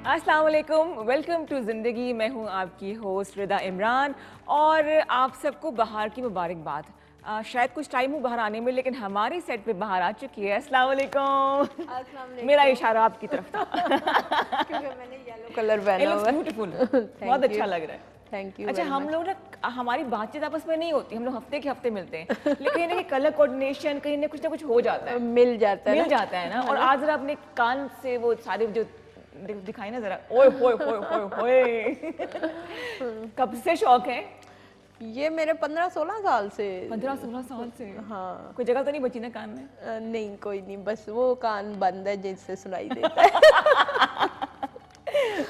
अस्सलाम वालेकुम, welcome to ज़िंदगी। मैं हूँ आपकी होस्ट रिदा इमरान और आप सबको बाहर की मुबारकबाद। शायद कुछ टाइम हो बाहर आने में, लेकिन हमारी सेट पे बाहर आ चुकी है। अस्सलाम वालेकुम। अस्सलाम मेरा वालेकुम। इशारा आपकी तरफ था। क्योंकि मैंने येलो कलर इट पहना लुक्स हुआ है। ब्यूटीफुल, बहुत थैंक यू। अच्छा लग रहा है। थैंक यू अच्छा, वेरी हम मच। लोग ना हमारी बातचीत आपस में नहीं होती, हम लोग हफ्ते के हफ्ते मिलते हैं, लेकिन कहीं कलर कोऑर्डिनेशन कहीं ना कुछ हो जाता है, मिल जाता है मिल ना। जाता है ना। है और ना। आज जरा अपने कान से वो सारे जो दिखाई ना जरा, ओए होए होए होए होए। कब से शौक है? ये मेरे 15-16 साल से। 15-16 साल से। हाँ। कोई जगह तो नहीं बची ना कान में? नहीं, कोई नहीं, बस वो कान बंद है जिससे सुनाई देता है।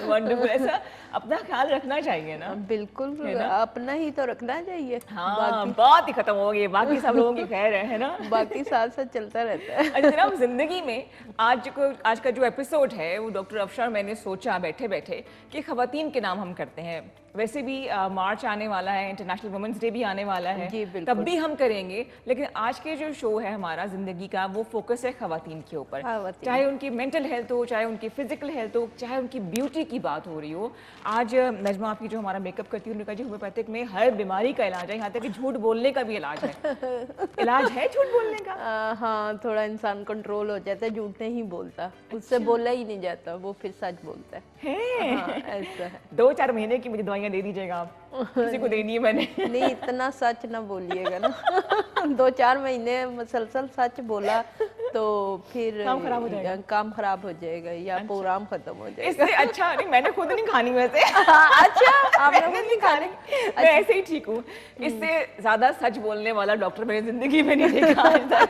वंडरफुल। ऐसा अपना ख्याल रखना चाहिए ना, बिल्कुल, है ना? अपना ही तो रखना चाहिए। हाँ, बाकी बात ही खत्म हो गई, बाकी सब लोगों की खैर है ना। बाकी साथ साथ चलता रहता अच्छा है। जनाब, जिंदगी में आज का जो एपिसोड है वो डॉक्टर अफशा और मैंने सोचा बैठे बैठे कि खवातीन के नाम हम करते हैं। वैसे भी मार्च आने वाला है, इंटरनेशनल वुमेंस डे भी आने वाला है, जी तब बिल्कुल। भी हम करेंगे। लेकिन आज के जो शो है हमारा जिंदगी का, वो फोकस है खवातीन के ऊपर। खवातीन। चाहे उनकी मेंटल हेल्थ हो, चाहे उनकी फिजिकल हेल्थ हो, चाहे उनकी ब्यूटी की बात हो रही हो। आज नजमा आपकी जो हमारा मेकअप करती है, उन्होंने कहा जी होम्योपैथिक में हर बीमारी का इलाज है, यहाँ तक कि झूठ बोलने का भी इलाज है। इलाज है झूठ बोलने का? हाँ, थोड़ा इंसान कंट्रोल हो जाता है, झूठ नहीं बोलता, उससे अच्छा। बोला ही नहीं जाता, वो फिर सच बोलता है। हाँ, ऐसा है। 2-4 महीने की मुझे दवाइयाँ दे दीजिएगा आप, किसी को देनी है मैंने। नहीं, इतना सच ना बोलिएगा ना। 2-4 महीने मुसलसल सच बोला तो फिर काम खराब हो जाएगा। काम खराब हो जाएगा या अच्छा। प्रोग्राम खत्म हो जाएगा। इससे अच्छा नहीं, मैंने खुद नहीं खानी वैसे। अच्छा, आपने मैंने खुद नहीं नहीं खानी, खाने। मैं ऐसे ही ठीक हूँ। इससे ज्यादा सच बोलने वाला डॉक्टर मैंने जिंदगी में नहीं देखा आज तक।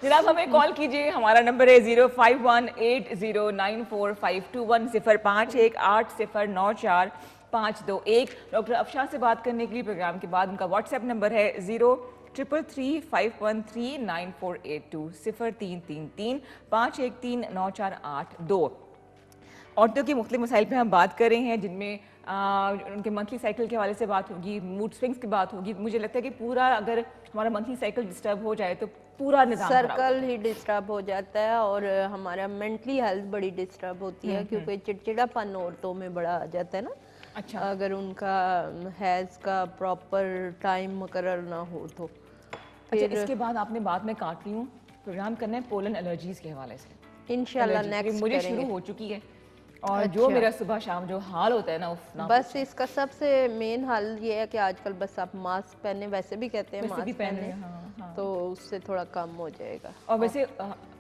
जनाब हमें कॉल कीजिए, हमारा नंबर है 0518094521, 0518094521। डॉक्टर अफशा से बात करने के लिए प्रोग्राम के बाद उनका व्हाट्सएप नंबर है 0333513948 0333513948। औरतों के मुख्तलिफ मसाइल पे हम बात कर रहे हैं, जिनमें उनके मंथली साइकिल के हवाले से बात होगी, मूड स्विंग्स की बात होगी। मुझे लगता है कि पूरा अगर हमारा मंथली साइकिल डिस्टर्ब हो जाए तो पूरा निज़ाम खराब हो सर्कल ही डिस्टर्ब हो जाता है और हमारा मेंटली हेल्थ बड़ी डिस्टर्ब होती है, क्योंकि चिड़चिड़ापन औरतों में बड़ा आ जाता है ना। अच्छा। अगर उनका हैज़ का प्रॉपर टाइम मुकर्रर ना हो तो अच्छा, फिर इसके बाद आपने बाद में काट रही हूँ, प्रोग्राम करना है पोलन एलर्जीज के हवाले से। इंशाल्लाह एलर्जी क्योंकि नेक्स्ट मुझे करेंगे। शुरू हो चुकी है, और जो अच्छा। मेरा सुबह शाम जो हाल होता है ना, उफ ना बस पूछें। इसका सबसे मेन हल ये है कि आजकल बस आप मास्क पहने, वैसे भी कहते हैं वैसे भी मास्क पहन रहे पहने, हैं, हाँ हाँ। तो उससे थोड़ा कम हो जाएगा। और वैसे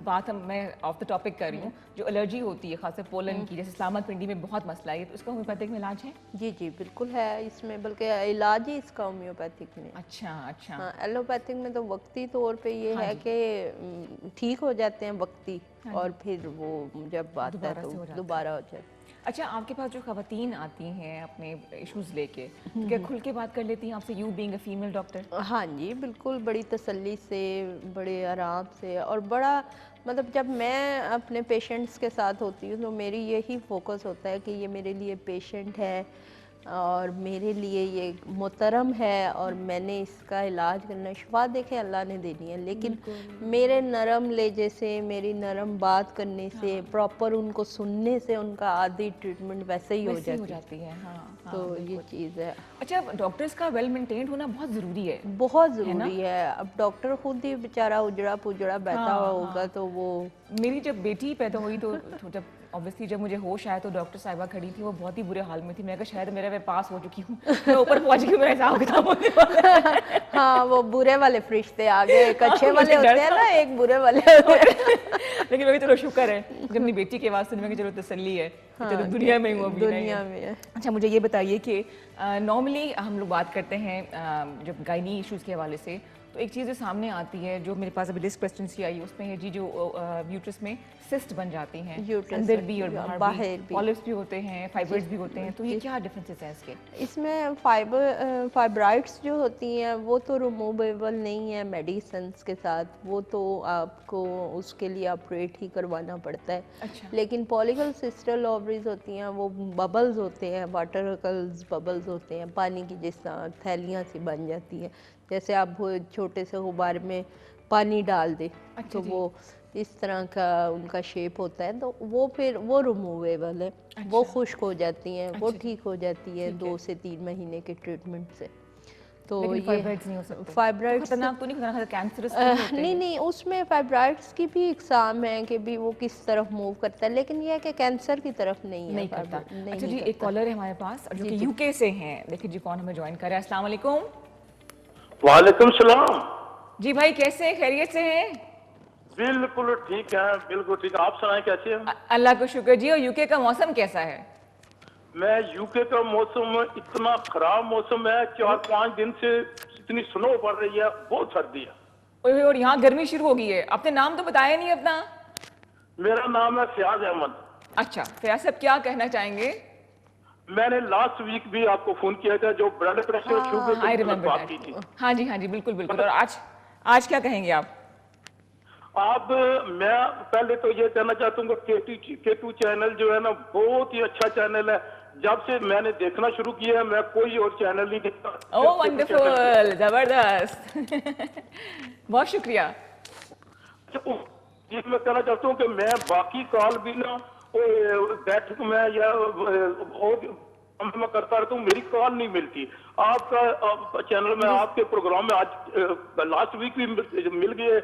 बात मैं ऑफ द टॉपिक कर रही हूँ, जो एलर्जी होती है खासकर पोलन की, जैसे इस्लामाबाद पिंडी में बहुत मसला है, तो उसका होम्योपैथिक में इलाज है? जी जी बिल्कुल है इसमें, बल्कि इलाज ही इसका होम्योपैथिक में। अच्छा अच्छा। हाँ, एलोपैथिक में तो वक्ती तौर पे ये हाँ है जी। कि ठीक हो जाते हैं वक्ती, हाँ और फिर वो जब आता है दोबारा तो से हो जाता है। दोबारा हो जाता है। अच्छा, आपके पास जो खवातीन आती हैं अपने इश्यूज लेके, तो क्या खुल के बात कर लेती हैं आपसे, you being a female doctor? हाँ जी बिल्कुल, बड़ी तसल्ली से, बड़े आराम से, और बड़ा मतलब जब मैं अपने पेशेंट्स के साथ होती हूँ तो मेरी यही फोकस होता है कि ये मेरे लिए पेशेंट है और मेरे लिए ये मोहतरम है और मैंने इसका इलाज करना है। शिफा देखे अल्लाह ने देनी है, लेकिन मेरे नरम लहजे से, मेरी नरम बात करने से, प्रॉपर उनको सुनने से उनका आधी ट्रीटमेंट वैसे ही हो वैसे ही हो जाती है। जाती है, हाँ हाँ, तो ये बिल्कुल। चीज़ है, अच्छा, डॉक्टर्स का वेल मेंटेन्ड होना बहुत ज़रूरी है। बहुत है ना? ज़रूरी है। अब डॉक्टर खुद ही बेचारा उजड़ा पुजड़ा बैठा हुआ हाँ होगा हाँ। तो वो मेरी जब बेटी पैदा हुई तो जब ऑब्वियसली जब मुझे होश आया तो डॉक्टर साहिबा खड़ी थी, वो बहुत ही बुरे हाल में थी। मैं कहा शायद मैं पास हो चुकी हूँ, मैं ऊपर पहुंच गई, मेरा हिसाब किताब होने वाला है। हाँ, वो बुरे वाले फरिश्ते आ गए, एक अच्छे वाले मुझे डर होते हैं था। ना, एक बुरे वाले होते हैं। लेकिन मैं चलो शुक्र है, जब अपनी बेटी की आवाज़ सुनी मैं चलो तसल्ली है कि चलो हाँ, दुनिया में ही हूँ, अभी नहीं दुनिया है। में है। अच्छा, मुझे ये बताइए कि नॉर्मली हम लोग बात करते हैं जब गायनी इश्यूज़ के हवाले से, तो एक चीज़ जो सामने आती है, जो मेरे पास अभी लिस्ट क्वेश्चन की आई, उसमें है जी जो यूट्रस में सिस्ट बन जाती हैं, यूट्रस अंदर भी और बाहर बाहर भी, भी। पॉलिप्स भी होते हैं, फाइबर्स भी होते हैं, तो ये जी। क्या डिफरेंसेस हैं इसके? इसमें फाइब्राइड्स जो होती हैं वो तो रिमूवेबल नहीं है मेडिसिन्स के साथ, वो तो आपको उसके लिए ऑपरेट ही करवाना पड़ता है। अच्छा। लेकिन पॉलीगल सिस्टल ओवरीज होती हैं, वो बबल्स होते हैं, वाटर कल्स बबल्स होते हैं, पानी की जिस तरह थैलियाँ सी बन जाती हैं। जैसे आप वो छोटे से गुब्बारे में पानी डाल दें अच्छा तो जी। वो इस तरह का उनका शेप होता है, तो वो फिर वो रिमूवेबल है। वो खुश्क हो जाती हैं, वो ठीक हो जाती है 2 से 3 महीने के ट्रीटमेंट से। तो लेकिन ये फाइब्राइड्स नहीं हो सकते, तो फाइब्राइड्स खतरनाक तो नहीं, खतरनाक कैंसरस तो नहीं होते नहीं ये? नहीं, उसमें फाइब्राइड्स की भी इकसाम है कि भी वो किस तरफ मूव करता है, लेकिन ये है कि कैंसर की तरफ नहीं है, नहीं करता। फाइब्राइड नहीं अच्छा जी, एक करता। कॉलर है हमारे पास जो जी, कि जी। यूके से हैं, देखिए जी कौन हमें ज्वाइन कर रहा है। अस्सलाम वालेकुम। वालेकुम सलाम। जी भाई कैसे हैं, खैरियत से हैं? बिल्कुल ठीक है, बिल्कुल ठीक है। आप सुनाएं कैसे हैं? अल्लाह को शुक्र जी। और यूके का मौसम कैसा है? मैं यूके का मौसम इतना खराब मौसम है, 4-5 दिन से इतनी स्नो पड़ रही है, बहुत सर्दी है। ओए, और यहाँ गर्मी शुरू हो गई है। आपने नाम तो बताया नहीं अपना। मेरा नाम है फयाज अहमद। अच्छा फयाज साहब, क्या कहना चाहेंगे? मैंने लास्ट वीक भी आपको फोन किया था, जो ब्लड प्रेशर हाँ, शुगर आई से रिमेम्बर बात की थी। दैट। हाँ जी हाँ जी, बिल्कुल बिल्कुल। और आज आज क्या कहेंगे आप? आप मैं पहले तो ये कहना चाहता हूँ कि K2 चैनल जो है ना, बहुत ही अच्छा चैनल है। जब से मैंने देखना शुरू किया है, मैं कोई और चैनल नहीं देखता। ओह वंडरफुल, जबरदस्त। बहुत शुक्रिया। ये मैं कहना चाहता हूँ कि मैं बाकी कॉल भी ना बैठक में या और मैं करता रहता हूँ, मेरी कॉल नहीं मिलती। आपका चैनल में, आपके प्रोग्राम में आज लास्ट वीक भी मिल गई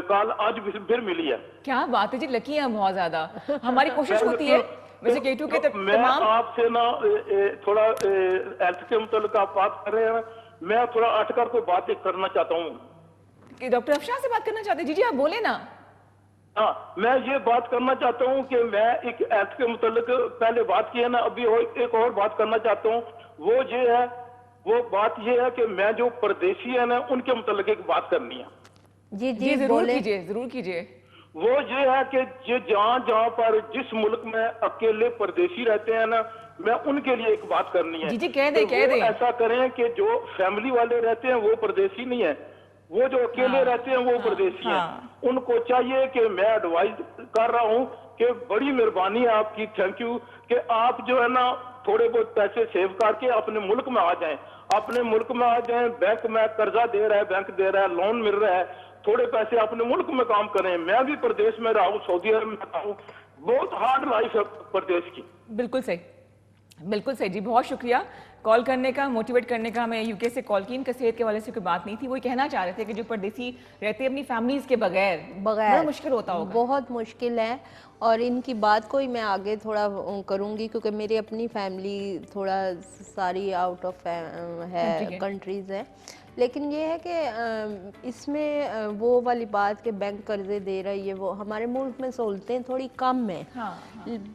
कॉल, आज भी फिर मिली है। क्या बात है जी, लकी हैं बहुत ज्यादा। हमारी कोशिश होती है वैसे K2 के मैं तमाम। आपसे ना थोड़ा हेल्थ के मुताबिक आप बात कर रहे हैं, मैं थोड़ा अटकर को बात करना चाहता हूँ। कि डॉक्टर अफशान से बात करना चाहते हैं? जी जी आप बोले ना। हाँ, मैं ये बात करना चाहता हूँ कि मैं एक हेल्थ के मुताबिक पहले बात की है ना, अभी एक और बात करना चाहता हूँ। वो बात ये है कि मैं जो परदेशी है ना, उनके मुताबिक एक बात करनी है। जी जी जी, जरूर बोले। कीजिए, जरूर कीजिए। वो ये है कि ये जहाँ जहाँ पर जिस मुल्क में अकेले परदेशी रहते हैं ना, मैं उनके लिए एक बात करनी है। जी जी कह दें, तो कह वो दें। ऐसा करें कि जो फैमिली वाले रहते हैं वो परदेशी नहीं है, वो जो अकेले रहते हैं वो परदेशी हैं। उनको चाहिए कि मैं एडवाइस कर रहा हूँ कि बड़ी मेहरबानी है आपकी, थैंक यू, कि आप जो है ना थोड़े बहुत पैसे सेव करके अपने मुल्क में आ जाएं। अपने मुल्क में आ जाएं, बैंक में कर्जा दे रहा है, बैंक दे रहा है, लोन मिल रहा है, थोड़े पैसे अपने मुल्क में काम करें। मैं भी प्रदेश में रहा हूँ, सऊदी अरब में रहा हूँ, बहुत हार्ड लाइफ है प्रदेश की। बिल्कुल सही, बिल्कुल सही जी। बहुत शुक्रिया कॉल करने का, मोटिवेट करने का। मैं यूके से कॉल की, इनका सेहत के वाले से कोई बात नहीं थी। वो कहना चाह रहे थे कि जो परदेसी रहते हैं अपनी फैमिलीज के बगैर बड़ा मुश्किल होता होगा। बहुत मुश्किल है। और इनकी बात को ही मैं आगे थोड़ा करूँगी, क्योंकि मेरी अपनी फैमिली थोड़ा सारी आउट ऑफ है, कंट्रीज़ है। लेकिन ये है कि इसमें वो वाली बात कि बैंक कर्जे दे रही है, वो हमारे मुल्क में सहूलतें थोड़ी कम है।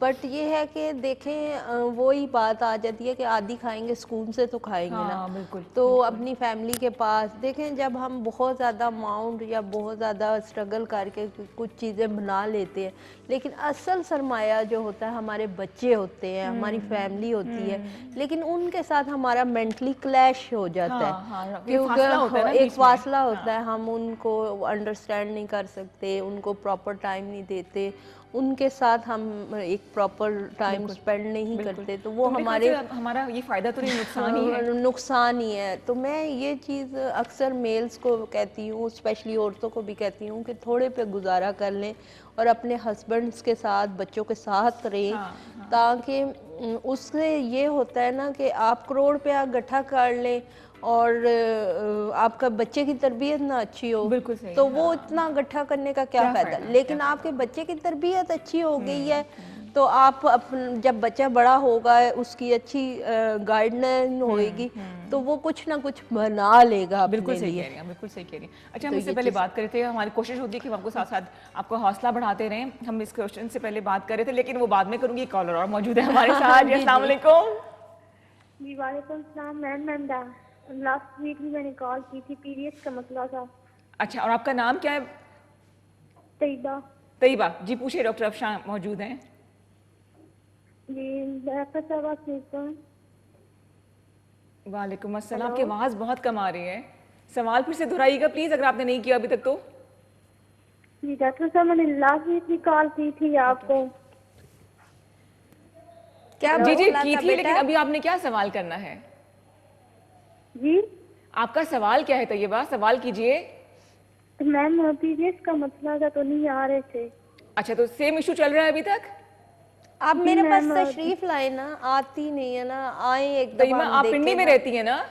बट ये है कि देखें, वही बात आ जाती है कि आधी खाएंगे सुकून से तो खाएंगे ना। बिल्कुल। तो अपनी फैमिली के पास देखें, जब हम बहुत ज़्यादा अमाउंट या बहुत ज़्यादा स्ट्रगल करके कुछ चीज़ें बना लेते हैं, लेकिन असल सरमाया जो होता है हमारे बच्चे होते हैं, हमारी फैमिली होती है, लेकिन उनके साथ हमारा मेंटली क्लैश हो जाता है। क्योंकि एक फासला होता है, हम उनको अंडरस्टैंड नहीं कर सकते, उनको प्रॉपर टाइम नहीं देते, उनके साथ हम एक प्रॉपर टाइम स्पेंड नहीं करते, तो वो हमारा ये फायदा तो नहीं, नुकसान ही है। नुकसान ही है। तो मैं ये चीज़ अक्सर मेल्स को कहती हूँ, स्पेशली औरतों को भी कहती हूँ कि थोड़े पे गुजारा कर लें और अपने हस्बैंड्स के साथ, बच्चों के साथ रहें। ताकि उससे ये होता है ना कि आप करोड़ रुपया इकट्ठा कर लें और आपका बच्चे की तरबियत ना अच्छी हो, बिल्कुल सही, तो वो इतना इकट्ठा करने का क्या फ़ायदा। लेकिन आपके बच्चे की तरबियत अच्छी हो गई है, तो आप जब बच्चा बड़ा होगा, उसकी अच्छी गाइडलाइन होएगी, तो वो कुछ ना कुछ बना लेगा। बिल्कुल सही कह रही हैं, बिल्कुल सही कह रही हैं। अच्छा, हम इससे पहले बात कर रहे थे, हमारी कोशिश होती है कि हम आपको साथ साथ आपको हौसला बढ़ाते रहें। हम इस क्वेश्चन से पहले बात कर रहे थे, लेकिन वो बाद में करूंगी। कॉलर और मौजूद है हमारे साथ। अस्सलाम वालेकुम। जी वालेकुम सलाम। मैं लास्ट वीक भी मैंने कॉल की थी, पीरियड्स का मसला था। अच्छा, और आपका नाम क्या है? तैयबा। तैयबा जी, पूछिए, डॉक्टर अफशान मौजूद हैं। जी डॉक्टर साहब, वालेकुम अस्सलाम। आपकी आवाज़ बहुत कम आ रही है, सवाल फिर से दोहराइएगा प्लीज़, अगर आपने नहीं किया अभी तक तो। जी डॉक्टर साहब, मैंने लास्ट वीक भी कॉल की थी आपको। क्या जी जी की थी, लेकिन अभी आपने क्या सवाल करना है? जी आपका सवाल क्या है तैयबा? सवाल कीजिए। तो मैम पीरियड्स का मसला था तो नहीं आ रहे थे। अच्छा, तो सेम इशू चल रहा है अभी तक? आप मेरे पास मैम, तशरीफ लाए ना, आती नहीं है ना, आए एक तो दफा आप पिंडी में रहती है ना?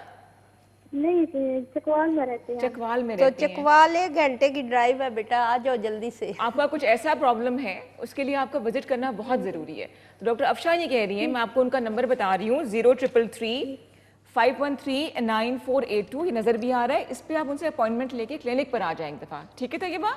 नहीं चकवाल में रहते हैं। चकवाल में तो रहती हैं। चकवाल 1 घंटे की ड्राइव है बेटा, आ जाओ जल्दी से। आपका कुछ ऐसा प्रॉब्लम है, उसके लिए आपका विजिट करना बहुत ज़रूरी है। तो डॉक्टर अफशा ये कह रही हैं, मैं आपको उनका नंबर बता रही हूँ, 0333-513-9482, ये नज़र भी आ रहा है, इस पर आप उनसे अपॉइंटमेंट लेके क्लिनिक पर आ जाएं एक दफ़ा, ठीक है Tayyaba?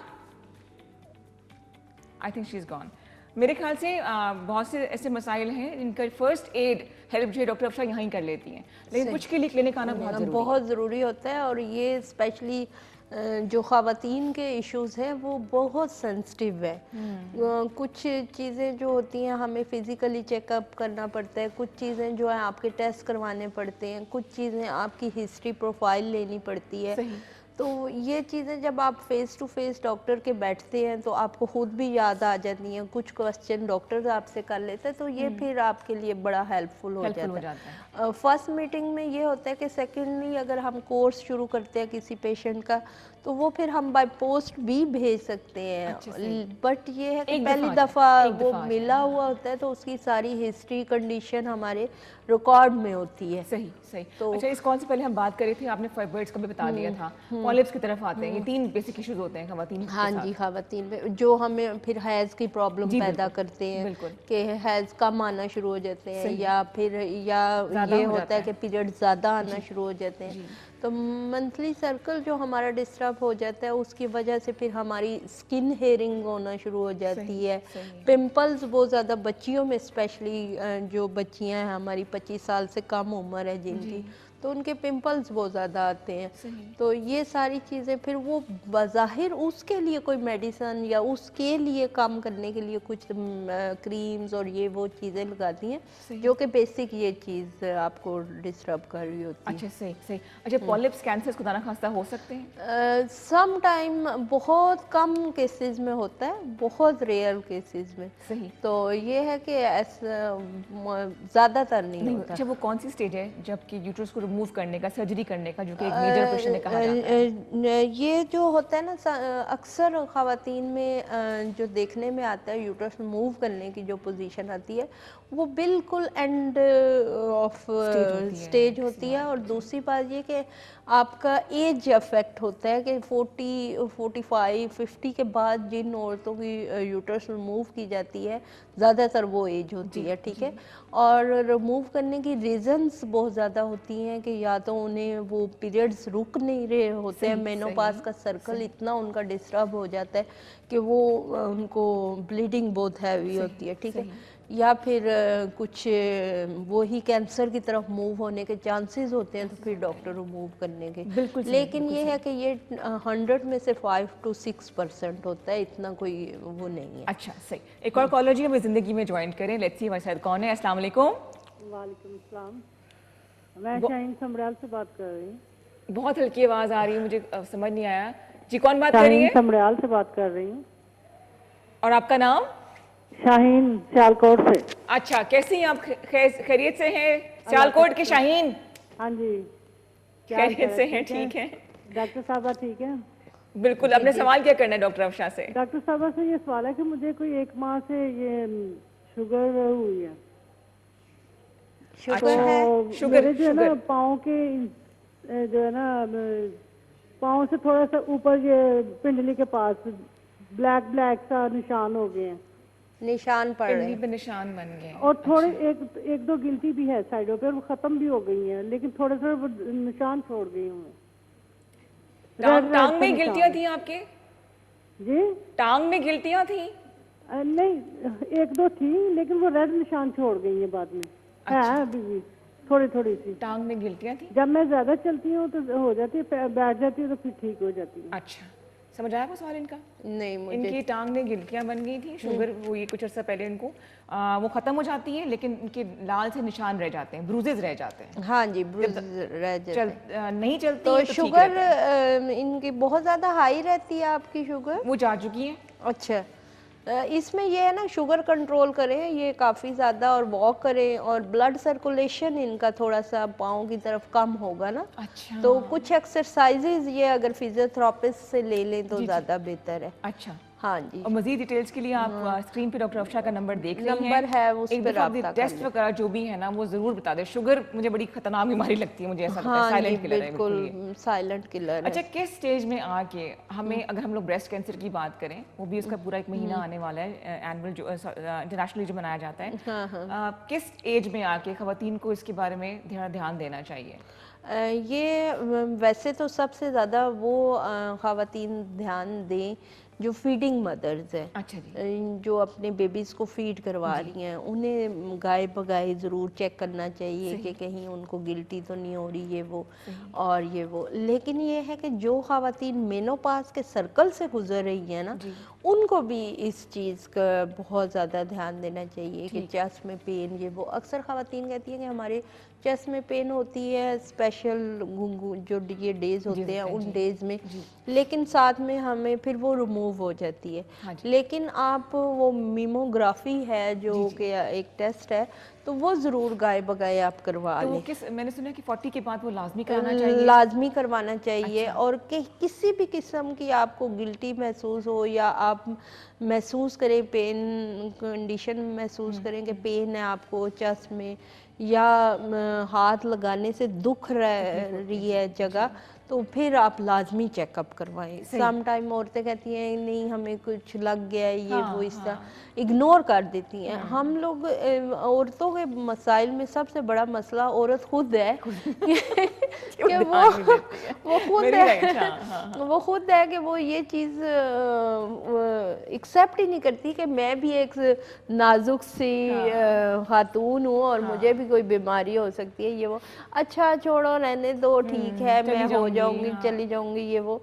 I think she is gone. मेरे ख्याल से बहुत से ऐसे मसाइल हैं जिनका फर्स्ट एड हेल्प जो है डॉक्टर अफशा यहाँ ही कर लेती हैं, लेकिन कुछ के लिए क्लिनिक आना बहुत ज़रूरी है। बहुत ज़रूरी होता है, और ये स्पेशली जो ख़वातीन के इश्यूज़ हैं वो बहुत सेंसिटिव है। कुछ चीज़ें जो होती हैं हमें फ़िज़िकली चेकअप करना पड़ता है, कुछ चीज़ें जो है आपके टेस्ट करवाने पड़ते हैं, कुछ चीज़ें आपकी हिस्ट्री प्रोफाइल लेनी पड़ती है। सही। तो ये चीज़ें जब आप फेस टू फेस डॉक्टर के बैठते हैं तो आपको खुद भी याद आ जाती हैं, कुछ क्वेश्चन डॉक्टर आपसे कर लेते हैं, तो ये फिर आपके लिए बड़ा हेल्पफुल हो जाता है। फर्स्ट मीटिंग में ये होता है कि सेकेंडली अगर हम कोर्स शुरू करते हैं किसी पेशेंट का, तो वो फिर हम बाय पोस्ट भी भेज सकते हैं। बट ये है कि पहली दफ़ा वो मिला हुआ होता है तो उसकी सारी हिस्ट्री कंडीशन हमारे रिकॉर्ड में होती है। सही सही। तो अच्छा, इस कॉल से पहले हम बात कर रहे थे, आपने फाइब्रॉइड्स का भी बता दिया था, पॉलिप्स की तरफ आते हैं, ये 3 बेसिक इश्यूज होते हैं खवातीन के हाँ साथ। जी, खवातीन में जो हमें फिर हैज़ की प्रॉब्लम पैदा करते हैं कि हैज़ कम आना शुरू हो जाते हैं, या फिर ये होता है कि पीरियड ज़्यादा आना शुरू हो जाते हैं। तो मंथली सर्कल जो हमारा डिस्टर्ब हो जाता है उसकी वजह से फिर हमारी स्किन हेयरिंग होना शुरू हो जाती है। पिंपल्स बहुत ज़्यादा बच्चियों में, स्पेशली जो बच्चियां हैं हमारी 25 साल से कम उम्र है जिनकी, तो उनके पिंपल्स बहुत ज़्यादा आते हैं। तो ये सारी चीज़ें फिर वो बज़ाहिर उसके लिए कोई मेडिसन या उसके लिए काम करने के लिए कुछ क्रीम्स और ये वो चीज़ें लगाती हैं जो कि बेसिक ये चीज़ आपको डिस्टर्ब कर रही होती है। अच्छा, सही सही। अच्छा, पॉलिप्स कैंसर खुदा ना खास्ता हो सकते हैं? सम टाइम बहुत कम केसेस में होता है, बहुत रेयर केसेस में। सही। तो ये है कि ज़्यादातर नहीं होता। अच्छा, वो कौन सी स्टेज है जबकि यूट्रस को रिमूव करने का, सर्जरी करने का, जो कि एक मेजर ऑपरेशन है कहा जाता है? ये जो होता है ना, अक्सर खवातीन में जो देखने में आता है यूट्रस रिमूव करने की जो पोजीशन आती है वो बिल्कुल एंड ऑफ स्टेज होती है। और दूसरी बात ये कि आपका एज अफेक्ट होता है कि 40, 45, 50 के बाद जिन औरतों की यूट्रस रिमूव की जाती है ज़्यादातर वो एज होती है, ठीक है। और रिमूव करने की रीज़न्स बहुत ज़्यादा होती हैं कि या तो उन्हें वो पीरियड्स रुक नहीं रहे होते हैं, मेनोपाज का सर्कल इतना उनका डिस्टर्ब हो जाता है कि वो उनको ब्लीडिंग बहुत हैवी होती है, ठीक है, या फिर कुछ वो ही कैंसर की तरफ मूव होने के चांसेस होते हैं, तो फिर डॉक्टर रिमूव करने के। लेकिन ये है कि ये 100 में से 5 to 6% होता है, इतना कोई वो नहीं है। अच्छा, सही। एक और कॉलर जी हमें ज़िंदगी में ज्वाइन करें, लेट्स सी हमारे साथ कौन है। अस्सलाम वालेकुम। वालेकुम सलाम, मैं शाहीन समराल से बात कर रही हूँ। बहुत हल्की आवाज़ आ रही है, मुझे समझ नहीं आया जी, कौन बात कर रही है? समराल से बात कर रही हूँ। और आपका नाम? शाहीन, सियालकोट से। अच्छा, कैसी हैं आप? खैरियत से हैं? सियालकोट के शाहीन? हाँ जी, खैरियत से हैं, ठीक है। डॉक्टर साहबा ठीक है? बिल्कुल। अपने सवाल क्या करना है डॉक्टर अफशा से? डॉक्टर साहबा से ये सवाल है कि मुझे कोई 1 माह से ये शुगर हुई है। शुगर है? शुगर मेरे जो है ना पाँव के जो है ना पाँव से थोड़ा सा ऊपर ये पिंडली के पास ब्लैक ब्लैक सा निशान हो गए हैं, निशान पड़ रहे पिंडली पे निशान बन गए। और थोड़े एक दो गिनती भी है साइडों पे, वो खत्म भी हो गई है, लेकिन थोड़े थोड़े वो निशान छोड़ गई हूँ मैं। टांग में गिल्टियां थी आपके? जी टांग में गिल्टियां थी? नहीं, 1-2 थी, लेकिन वो रेड निशान छोड़ गई है बाद में। है अभी भी थोड़ी थोड़ी सी। टांग में गिल्टियां थी? जब मैं ज्यादा चलती हूँ तो हो जाती है, बैठ जाती है तो फिर ठीक हो जाती है। अच्छा, समझ आया आपको सवाल इनका? नहीं, मुझे इनकी टांग में गिल्टियां बन गई थी, शुगर वो ये कुछ अर्सा पहले इनको वो खत्म हो जाती है, लेकिन इनके लाल से निशान रह जाते हैं, ब्रूजेज रह जाते हैं। हाँ जी, ब्रूज रह जाते हैं। नहीं चलती तो है तो ठीक शुगर रहता है। इनकी बहुत ज़्यादा हाई रहती है आपकी शुगर? वो जा चुकी है। अच्छा, इसमें ये है ना, शुगर कंट्रोल करें ये काफ़ी ज़्यादा, और वॉक करें, और ब्लड सर्कुलेशन इनका थोड़ा सा पाँव की तरफ कम होगा ना। अच्छा। तो कुछ एक्सरसाइजेज ये अगर फिजियोथेरापिस्ट से ले लें तो ज़्यादा बेहतर है। अच्छा। हाँ जी। और मजीद डिटेल्स के लिए आप स्क्रीन पे डॉक्टर अफशा का नंबर देख रही हैं। नंबर है, उस एक पे दफा रब्ता कर टेस्ट लें। वगैरह जो भी है ना वो जरूर बता दें। शुगर मुझे बड़ी खतरनाक बीमारी लगती है, मुझे ऐसा लगता है हाँ जी, साइलेंट किलर है बिल्कुल ये। बिल्कुल साइलेंट किलर है। अच्छा, किस स्टेज में आके हमें, अगर हम लोग ब्रेस्ट कैंसर की बात करें, वो भी उसका पूरा एक महीना आने वाला है एनुअल जो इंटरनेशनली जो मनाया जाता है, किस एज में आके खवातीन को इसके बारे में ध्यान देना चाहिए? ये वैसे तो सबसे ज़्यादा वो ख़वातीन ध्यान दें जो फीडिंग मदर्स हैं। अच्छा जी। जो अपने बेबीज़ को फीड करवा रही हैं, उन्हें गाय बगाए ज़रूर चेक करना चाहिए कि कहीं उनको गिल्टी तो नहीं हो रही ये वो और ये वो। लेकिन ये है कि जो ख़वातीन मेनोपाज के सर्कल से गुजर रही हैं ना, उनको भी इस चीज़ का बहुत ज़्यादा ध्यान देना चाहिए कि चेस्ट में पेन ये वो। अक्सर ख़वातीन कहती हैं कि हमारे चेस्ट में पेन होती है स्पेशल जो ये डेज होते हैं उन डेज में, लेकिन साथ में हमें फिर वो रिमूव हो जाती है। लेकिन आप वो मीमोग्राफी है जो कि एक टेस्ट है, तो वो ज़रूर गाय बगाए आप करवा तो लें। मैंने सुना कि 40 के बाद वो लाजमी कराना चाहिए। लाजमी करवाना चाहिए। और किसी भी किस्म की आपको गिल्टी महसूस हो या आप महसूस करें पेन कंडीशन महसूस करें कि पेन है आपको चेस्ट में, या हाथ लगाने से दुख रही है जगह, तो फिर आप लाजमी चेकअप करवाएं। सम टाइम औरतें कहती हैं नहीं हमें कुछ लग गया है ये वो, इस तरह इग्नोर कर देती हैं। हम लोग औरतों के मसाइल में सबसे बड़ा मसला औरत खुद है कि वो खुद है कि वो ये चीज़ एक्सेप्ट ही नहीं करती कि मैं भी एक नाजुक सी खातून हूँ और मुझे भी कोई बीमारी हो सकती है ये वो। अच्छा छोड़ो रहने दो, ठीक है मैं हो जाऊंगी, चली जाऊंगी ये वो।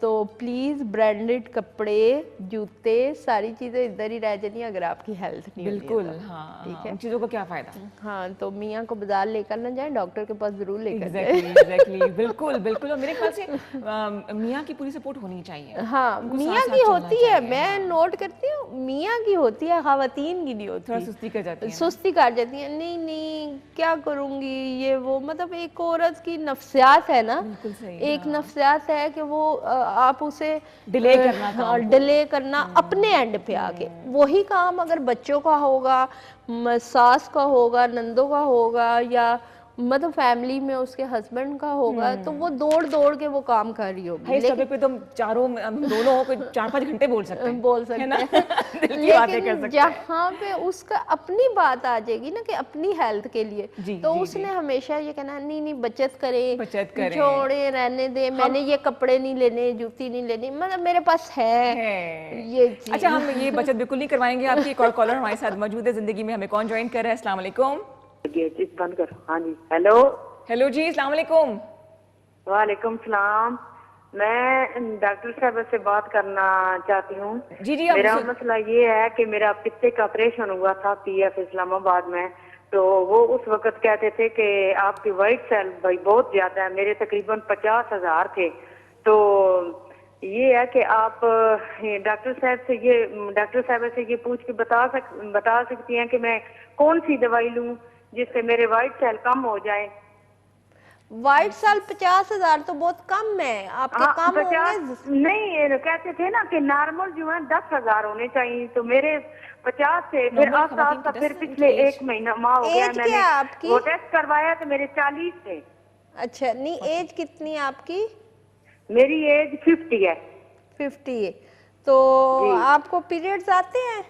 तो प्लीज़ ब्रांडेड कपड़े जूते सारी चीज़ें इधर ही रह जानी अगर आपकी हेल्थ नहीं बिल्कुल। होती है तो। हाँ, ठीक है, उन चीज़ों का क्या फ़ायदा। हाँ तो मियाँ को बाजार लेकर ना जाए, डॉक्टर के पास जरूर लेकर जाए। एग्जैक्टली बिल्कुल बिल्कुल। और मेरे ख्याल से मियाँ की पूरी सपोर्ट होनी चाहिए। हाँ मियाँ की होती है, मैं नोट करती हूँ मियाँ की होती है, ख़वातीन की नहीं होती। थोड़ा सुस्ती कर जाती है, सुस्ती कर जाती है, नहीं नहीं क्या करूँगी ये वो। मतलब एक औरत की नफ्सियात है ना, एक नफ्सियात है कि वो आप उसे डिले करना अपने एंड पे आके। वही काम अगर बच्चों का होगा, सास का होगा, नंदों का होगा, या मतलब फैमिली में उसके हस्बैंड का होगा, तो वो दौड़ दौड़ के वो काम कर रही होगी। लेकिन पे तुम दोनों को 4-5 घंटे बोल सकते हैं लेकिन जहाँ पे उसका अपनी बात आ जाएगी ना कि अपनी हेल्थ के लिए, तो उसने हमेशा ये कहना नहीं नहीं बचत करें, छोड़े रहने दे, मैंने ये कपड़े नहीं लेने, जूती नहीं लेनी, मतलब मेरे पास है ये चीज़। अच्छा, हम ये बचत बिल्कुल नहीं करवाएंगे आपकी। एक और कॉलर हमारे साथ मौजूद है जिंदगी में। हमें कौन ज्वाइन कर रहा है? अस्सलाम वालेकुम। बंद कर। हाँ जी, हेलो हेलो जी, अस्सलाम वालेकुम। वालेकुम सलाम। मैं डॉक्टर साहब से बात करना चाहती हूँ। जी जी। मेरा मसला ये है कि मेरा पित्ते का ऑपरेशन हुआ था पीएफ इस्लामाबाद में, तो वो उस वक्त कहते थे कि आपकी वाइट सेल भाई बहुत ज्यादा है, मेरे तकरीबन 50,000 थे। तो ये है कि आप डॉक्टर साहब से ये पूछ के बता सकती हैं कि मैं कौन सी दवाई लूं जिससे मेरे वाइट सेल कम हो जाए। वाइट सेल 50,000 तो बहुत कम है, आपके कम होंगे। नहीं, कहते थे ना कि नॉर्मल जो है 10,000 होने चाहिए, तो मेरे 50 से फिर आस्ता फिर पिछले एक महीना माह हो गया मैंने वो टेस्ट करवाया तो मेरे 40 थे। अच्छा, नहीं एज कितनी है आपकी? मेरी एज 50 है। 50 है। तो आपको पीरियड्स आते हैं?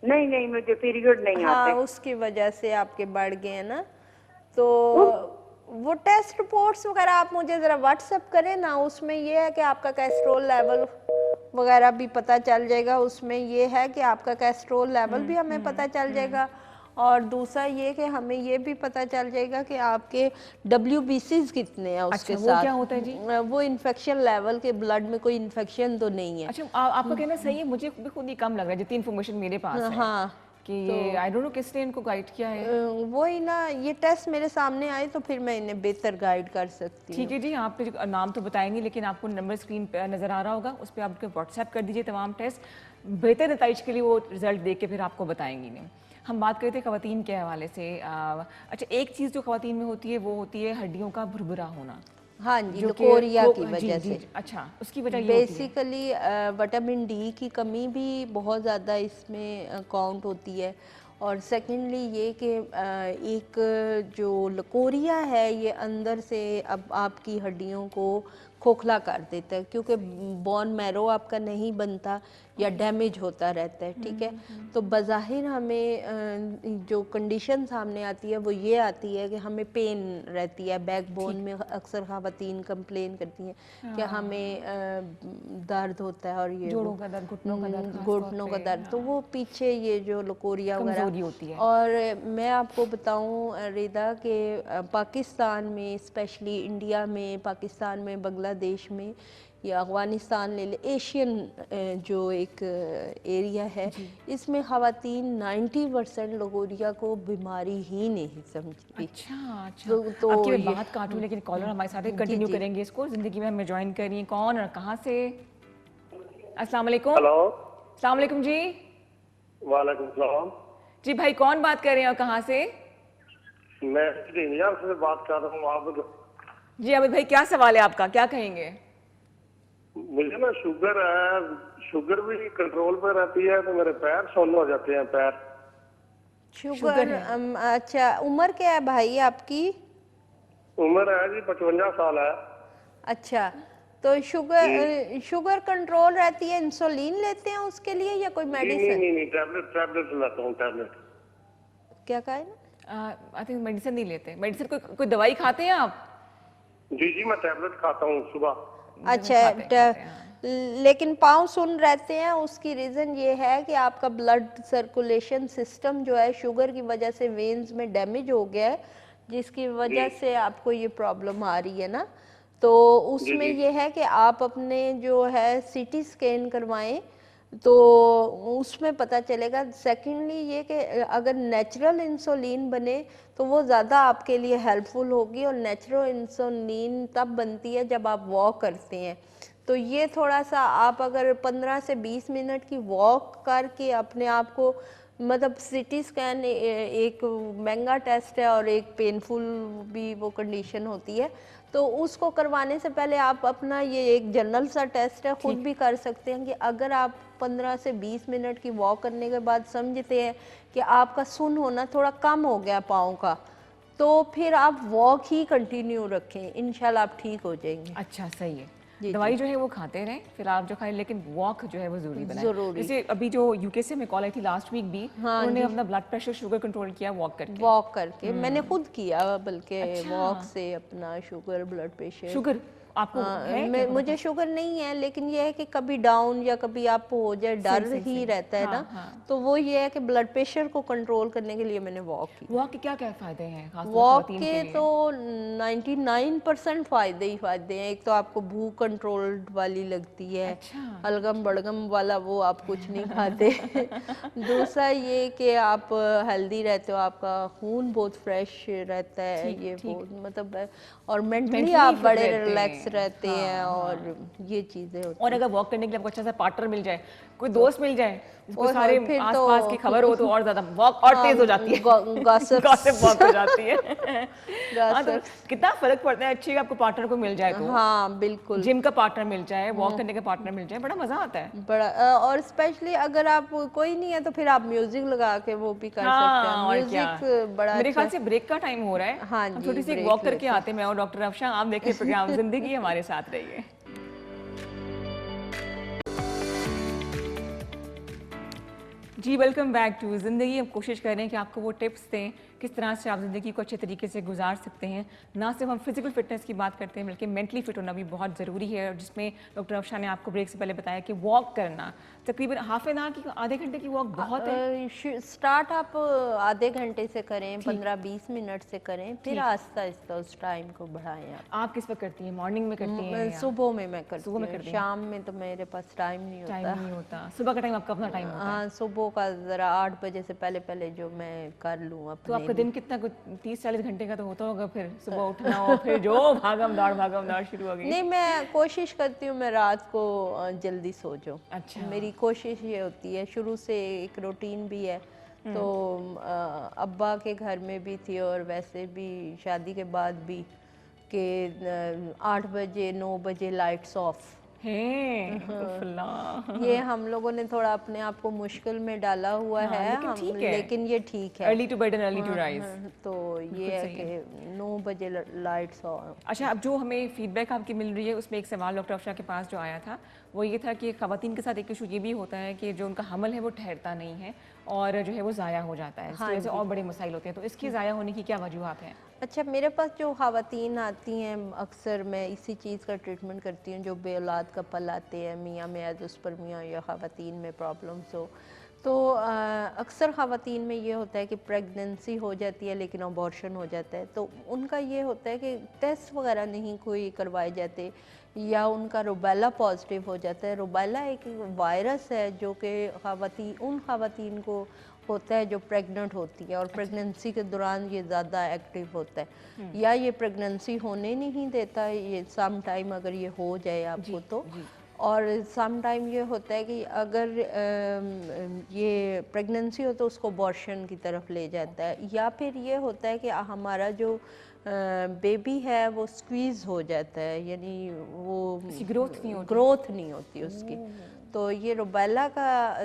नहीं मुझे पीरियड नहीं आते। उसकी वजह से आपके बढ़ गए हैं ना। तो वो टेस्ट रिपोर्ट्स वगैरह आप मुझे ज़रा व्हाट्सएप करें ना, उसमें ये है कि आपका कोलेस्ट्रॉल लेवल वगैरह भी पता चल जाएगा। उसमें ये है कि आपका कोलेस्ट्रॉल लेवल भी हमें पता चल जाएगा, और दूसरा ये कि हमें ये भी पता चल जाएगा कि आपके WBCs कितने हैं उसके साथ। वो क्या होता है जी? वो इन्फेक्शन लेवल के, ब्लड में कोई इन्फेक्शन तो नहीं है। अच्छा, आपका कहना सही है। मुझे भी खुद ही कम लग रहा है जितनी इन्फॉर्मेशन मेरे पास है। हाँ कि ये आई डोंट नो किसने इनको गाइड किया है। वही ना, ये टेस्ट मेरे सामने आए तो फिर मैं इन्हें बेहतर गाइड कर सकती हूँ। ठीक है जी, आपने जो नाम तो बताएंगे लेकिन आपको नंबर स्क्रीन पर नज़र आ रहा होगा, उस पर आप व्हाट्सएप कर दीजिए तमाम टेस्ट, बेहतर नतीज के लिए वो रिजल्ट देख के फिर आपको बताएंगी। नहीं, हम बात करते हैं ख़वातीन के हवाले से। अच्छा, एक चीज़ जो ख़वातीन में होती है वो होती है हड्डियों का भुरभुरा होना। हाँ जी, जो कि लकोरिया की जी, वजह जी, से। अच्छा, उसकी वजह ये होती है। बेसिकली विटामिन डी की कमी भी बहुत ज़्यादा इसमें काउंट होती है, और सेकेंडली ये कि एक जो लकोरिया है ये अंदर से अब आपकी हड्डियों को खोखला कर देता है, क्योंकि बोन मैरो आपका नहीं बनता या डैमेज होता रहता है। ठीक है, तो बज़ाहिर हमें जो कंडीशन सामने आती है वो ये आती है कि हमें पेन रहती है बैकबोन में। अक्सर ख़वातीन कंप्लेन करती हैं कि हमें दर्द होता है, और ये जोड़ों का दर्द, घुटनों का दर्द, खास घुटनों तौर का पे, दर्द, तो वो पीछे ये जो लकोरिया कमजोरी वगैरह होती है। और मैं आपको बताऊं रिदा कि पाकिस्तान में, स्पेशली इंडिया में, पाकिस्तान में, बांग्लादेश में या अफ़गानिस्तान ले ले, एशियन जो एक एरिया है, इसमें ख़वातीन 90% लकोरिया को बीमारी ही नहीं समझती। अच्छा, अच्छा। तो आपकी मैं ये बात काटूं लेकिन कॉलर हमारे साथ है, कंटिन्यू जी। करेंगे इसको। जिंदगी में हमें ज्वाइन कर रही हैं, कौन और कहाँ से? अस्सलाम वालेकुम। हेलो, अस्सलाम वालेकुम जी। वालेकुम सलाम। जी भाई, कौन बात कर रहे हैं और कहाँ से? मैं इंडिया से बात कर रहा हूँ। आप जी आबिद भाई, क्या सवाल है आपका, क्या कहेंगे? मुझे ना शुगर है, शुगर भी कंट्रोल पे रहती है, तो मेरे पैर सोने हो जाते हैं पैर। शुगर अच्छा, उम्र क्या है भाई आपकी? उम्र है जी 55 साल है। अच्छा, तो शुगर कंट्रोल रहती है, इंसुलिन लेते हैं उसके लिए या कोई नहीं मेडिसिन? नहीं नहीं, टैबलेट लेता हूँ, टैबलेट। क्या कहा है ना? आई थिंक मेडिसिन नहीं लेते। मेडिसिन कोई दवाई खाते हैं आप? जी जी, मैं टैबलेट खाता हूँ सुबह। अच्छा, लेकिन पाँव सुन रहते हैं, उसकी रीज़न ये है कि आपका ब्लड सर्कुलेशन सिस्टम जो है शुगर की वजह से वेन्स में डैमेज हो गया है, जिसकी वजह से आपको ये प्रॉब्लम आ रही है ना। तो उसमें ये है कि आप अपने जो है सीटी स्कैन करवाएं, तो उसमें पता चलेगा। सेकेंडली ये कि अगर नेचुरल इंसुलिन बने तो वो ज़्यादा आपके लिए हेल्पफुल होगी, और नेचुरल इंसुलिन तब बनती है जब आप वॉक करते हैं। तो ये थोड़ा सा आप अगर 15 से 20 मिनट की वॉक करके अपने आप को, मतलब सिटी स्कैन एक महंगा टेस्ट है और एक पेनफुल भी वो कंडीशन होती है, तो उसको करवाने से पहले आप अपना ये एक जनरल सा टेस्ट है खुद भी कर सकते हैं कि अगर आप 15 से 20 मिनट की वॉक करने के बाद समझते हैं कि आपका सुन होना थोड़ा कम हो गया पाँव का, तो फिर आप वॉक ही कंटिन्यू रखें, इंशाल्लाह आप ठीक हो जाएंगे। अच्छा, सही है। जी, दवाई जो है वो खाते रहें, फिर आप जो खाएं, लेकिन वॉक जो है वो जरूरी बनाएं। जरूरी। जैसे अभी जो यूके से मैं कॉल आई थी लास्ट वीक भी, उन्होंने अपना ब्लड प्रेशर, शुगर कंट्रोल किया वॉक करके। मैंने खुद किया, बल्कि वॉक से अपना शुगर, ब्लड प्रेशर। शुगर आपको है? मुझे शुगर नहीं है, लेकिन ये है कि कभी डाउन या कभी अप हो जाए, डर ही रहता है ना। तो वो ये है कि ब्लड प्रेशर को कंट्रोल करने के लिए मैंने वॉक की। वॉक के क्या क्या फायदे हैं? वॉक के तो 99% फायदे ही फायदे हैं। एक तो आपको भूख कंट्रोल वाली लगती है। अच्छा। अलगम बड़गम वाला वो आप कुछ नहीं खाते। दूसरा ये कि आप हेल्दी रहते हो, आपका खून बहुत फ्रेश रहता है, ये बहुत मतलब, और मेंटली आप बड़े रिलैक्स रहते हैं, और ये चीजें होती और अगर वॉक करने के लिए आपको अच्छा सा पार्टनर मिल जाए, कोई दोस्त मिल जाए, उसको सारे आसपास की खबर हो, तो और ज्यादा वॉक और तेज हो जाती है, गॉसिप वॉक हो जाती है। हाँ, तो कितना फर्क पड़ता है अच्छी आपको पार्टनर को मिल जाए तो। हाँ बिल्कुल, जिम का पार्टनर मिल जाए, वॉक करने का पार्टनर मिल जाए, बड़ा मजा आता है। बड़ा, और स्पेशली अगर आप कोई नहीं है तो फिर आप म्यूजिक लगा के वो भी कर सकते हैं। म्यूजिक बड़ा मेरे ख्याल से ब्रेक का टाइम हो रहा है। हाँ जी, थोड़ी सी वॉक करके आते हैं। मैं और डॉक्टर अफशा, आप देखिए प्रोग्राम जिंदगी, हमारे साथ रहिए। जी, वेलकम बैक टू ज़िंदगी। हम कोशिश कर रहे हैं कि आपको वो टिप्स दें किस तरह से आप ज़िंदगी को अच्छे तरीके से गुजार सकते हैं। ना सिर्फ हम फिजिकल फिटनेस की बात करते हैं, बल्कि मेंटली फिट होना भी बहुत ज़रूरी है, और जिसमें डॉक्टर अफशा ने आपको ब्रेक से पहले बताया कि वॉक करना तकरीबन हाफ एन आवर की, आधे घंटे की वॉक बहुत है। स्टार्ट आप आधे घंटे से करें, 15-20 मिनट से करें, फिर आहिस्ता आहिस्ता उस टाइम को बढ़ाएं। आप किस वक्त करती हैं? मॉर्निंग में करती हैं? सुबह में मैं करती हूँ, शाम में तो मेरे पास टाइम नहीं होता। सुबह का टाइम आपका अपना टाइम होता है? हाँ, सुबह का ज़रा 8 बजे से पहले पहले जो मैं कर लूँ तो अपने आपका दिन कितना 30-40 घंटे का तो होता होगा, फिर सुबह उठना और फिर जो भागम दौड़ शुरू हो गई। नहीं, मैं कोशिश करती हूँ मैं रात को जल्दी सो जाऊँ। अच्छा। मेरी कोशिश ये होती है, शुरू से एक रूटीन भी है। तो अब्बा के घर में भी थी और वैसे भी शादी के बाद भी कि 8 बजे 9 बजे लाइट्स ऑफ। ये हम लोगों ने थोड़ा अपने आप को मुश्किल में डाला हुआ है, लेकिन ठीक है। लेकिन ये ठीक है। Early to bed and early to rise. तो ये है कि 9 बजे लाइट्स ऑफ। अच्छा, अब जो हमें फीडबैक आपकी मिल रही है उसमें एक सवाल डॉक्टर अफशा के पास जो आया था वो ये था कि ख़वातीन के साथ एक इशू ये भी होता है कि जो उनका हमल है वो ठहरता नहीं है और जो है वो ज़ाया हो जाता है। इसकी वजह से और बड़े मसाइल होते हैं, तो इसकी ज़ाया होने की क्या वजूहत हैं? अच्छा, मेरे पास जो ख़वातीन आती हैं अक्सर मैं इसी चीज़ का ट्रीटमेंट करती हूँ, जो बेऔलाद कपल आते हैं, मियाँ में एंडोस्पर्मिया या ख़वातीन में प्रॉब्लम्स हो। तो अक्सर ख़वातीन में ये होता है कि प्रेगनेंसी हो जाती है लेकिन अबॉर्शन हो जाता है। तो उनका ये होता है कि टेस्ट वगैरह नहीं कोई करवाए जाते या उनका रुबेला पॉजिटिव हो जाता है। रुबेला एक वायरस है जो कि उन ख़वातीन को होता है जो प्रेग्नेंट होती है और प्रेगनेंसी के दौरान ये ज़्यादा एक्टिव होता है, या ये प्रेगनेंसी होने नहीं देता है, ये सम टाइम अगर ये हो जाए आपको तो। और सम टाइम ये होता है कि अगर ये प्रेगनेंसी हो तो उसको अबॉर्शन की तरफ ले जाता है, या फिर ये होता है कि हमारा जो बेबी है वो स्क्वीज़ हो जाता है, यानी वो ग्रोथ नहीं होती उसकी। तो ये रुबेला का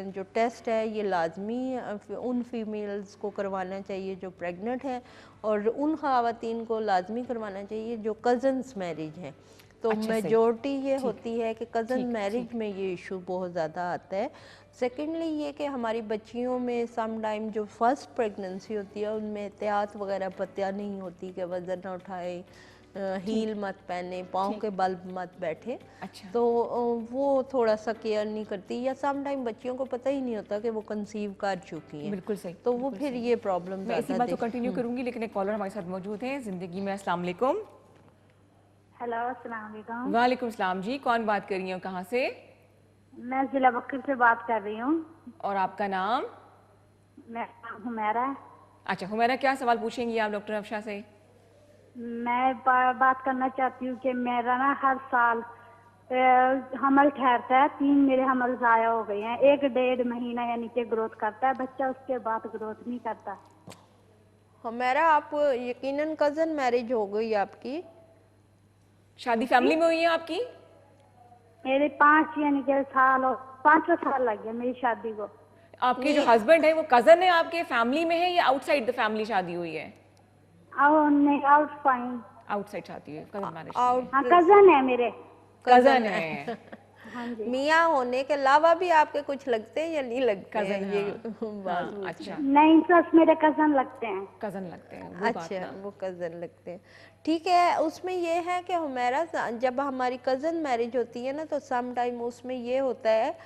जो टेस्ट है ये लाजमी उन फीमेल्स को करवाना चाहिए जो प्रेग्नेंट हैं, और उन ख़वातीन को लाजमी करवाना चाहिए जो कज़न्स मैरिज हैं। तो मेजॉरिटी ये होती है कि कज़न मैरिज में ये इशू बहुत ज़्यादा आता है। सेकेंडली ये कि हमारी बच्चियों में सम टाइम जो फर्स्ट प्रेगनेंसी होती है उनमें एहतियात वगैरह पता नहीं होती कि वज़न ना उठाए, हील मत पहने, पाँव के बल मत बैठे। अच्छा। तो वो थोड़ा सा केयर नहीं करती, या सम टाइम बच्चियों को पता ही नहीं होता कि वो कंसीव कर चुकी हैं। बिल्कुल सही। तो वो फिर ये प्रॉब्लम मैं इसी बात को कंटिन्यू करूंगी, लेकिन एक कॉलर हमारे साथ मौजूद हैं ज़िंदगी में। अस्सलाम वालेकुम। हेलो, अस्सलाम वालेकुम। वालेकुम सलाम जी, कौन बात कर रही हैं, कहाँ से? मैं जिला बकर से बात कर रही हूँ। और आपका नाम? मैं हुमैरा। अच्छा हुमैरा, क्या सवाल पूछेंगी आप डॉक्टर अफशा से? मैं बात करना चाहती हूँ कि मेरा ना हर साल हमल ठहरता है, 3 मेरे हमल ज़ाया हो गए हैं। 1-1.5 महीना यानी कि ग्रोथ करता है बच्चा, उसके बाद ग्रोथ नहीं करता। हमारा आप यकीनन कज़न मैरिज हो गई आपकी? शादी फैमिली में हुई है आपकी? मेरे 5 यानी कि साल और 5वां साल लग गया मेरी शादी को। आपके जो हस्बैंड है वो कजन है आपके, फैमिली में है या आउटसाइड द फैमिली शादी हुई है? आउटसाइड शादी है, कजन मैरिज। हाँ, कजन है मेरे। कजन है। हाँ जी। मियाँ होने के अलावा भी आपके कुछ लगते हैं या नहीं लगते हैं? कजन, ये हाँ, अच्छा। नहीं सच मेरे कजन लगते हैं। कजन लगते हैं, वो अच्छा, वो कज़न लगते हैं, ठीक है। उसमें ये है कि हमारा जब हमारी कज़न मैरिज होती है ना तो सम टाइम उसमें ये होता है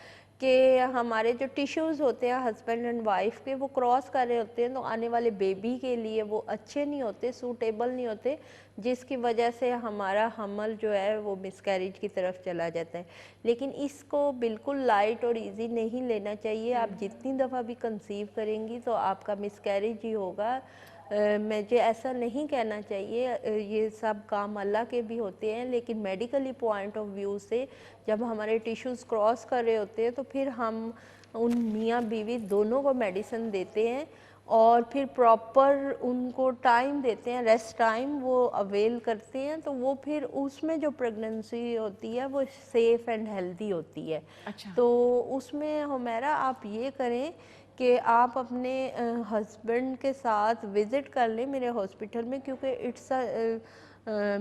कि हमारे जो टिश्यूज़ होते हैं हस्बैंड एंड वाइफ के वो क्रॉस कर रहे होते हैं, तो आने वाले बेबी के लिए वो अच्छे नहीं होते, सूटेबल नहीं होते, जिसकी वजह से हमारा हमल जो है वो मिसकैरेज की तरफ चला जाता है। लेकिन इसको बिल्कुल लाइट और इजी नहीं लेना चाहिए। आप जितनी दफ़ा भी कंसीव करेंगी तो आपका मिसकैरेज ही होगा। मुझे ऐसा नहीं कहना चाहिए, ये सब काम अल्लाह के भी होते हैं, लेकिन मेडिकली पॉइंट ऑफ व्यू से जब हमारे टिश्यूज़ क्रॉस कर रहे होते हैं तो फिर हम उन मियाँ बीवी दोनों को मेडिसिन देते हैं और फिर प्रॉपर उनको टाइम देते हैं, रेस्ट टाइम वो अवेल करते हैं, तो वो फिर उसमें जो प्रेगनेंसी होती है वो सेफ़ एंड हेल्दी होती है। अच्छा। तो उसमें हमारा आप ये करें कि आप अपने हस्बैंड के साथ विज़िट कर लें मेरे हॉस्पिटल में, क्योंकि इट्स अ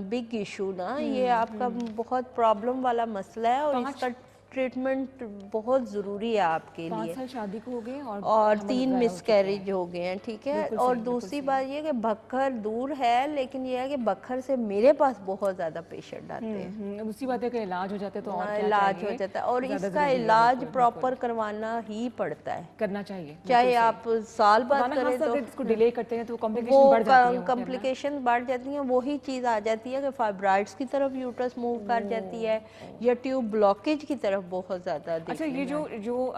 बिग इशू ना, ये आपका बहुत प्रॉब्लम वाला मसला है और इसका ट्रीटमेंट बहुत ज़रूरी है आपके लिए। 5 साल शादी को हो गए और 3 मिसकैरेज हो गए हैं, ठीक है। और दूसरी बात ये कि बखर दूर है, लेकिन ये है कि बखर से मेरे पास बहुत ज़्यादा पेशेंट आते हैं। दूसरी बात है कि इलाज हो जाता है तो और क्या इलाज हो जाता है, और इसका इलाज प्रॉपर करवाना ही पड़ता है, करना चाहिए। चाहे आप साल बाद करें तो इसको डिले करते हैं तो कॉम्प्लिकेशन बढ़ जाती है। कॉम्प्लिकेशन बढ़ जाती हैं। वही चीज़ आ जाती है कि फाइब्राइड्स की तरफ यूट्रस मूव कर जाती है या ट्यूब ब्लॉकेज की तरफ तरफ बहुत ज़्यादा अच्छा, देखने ये में जो जो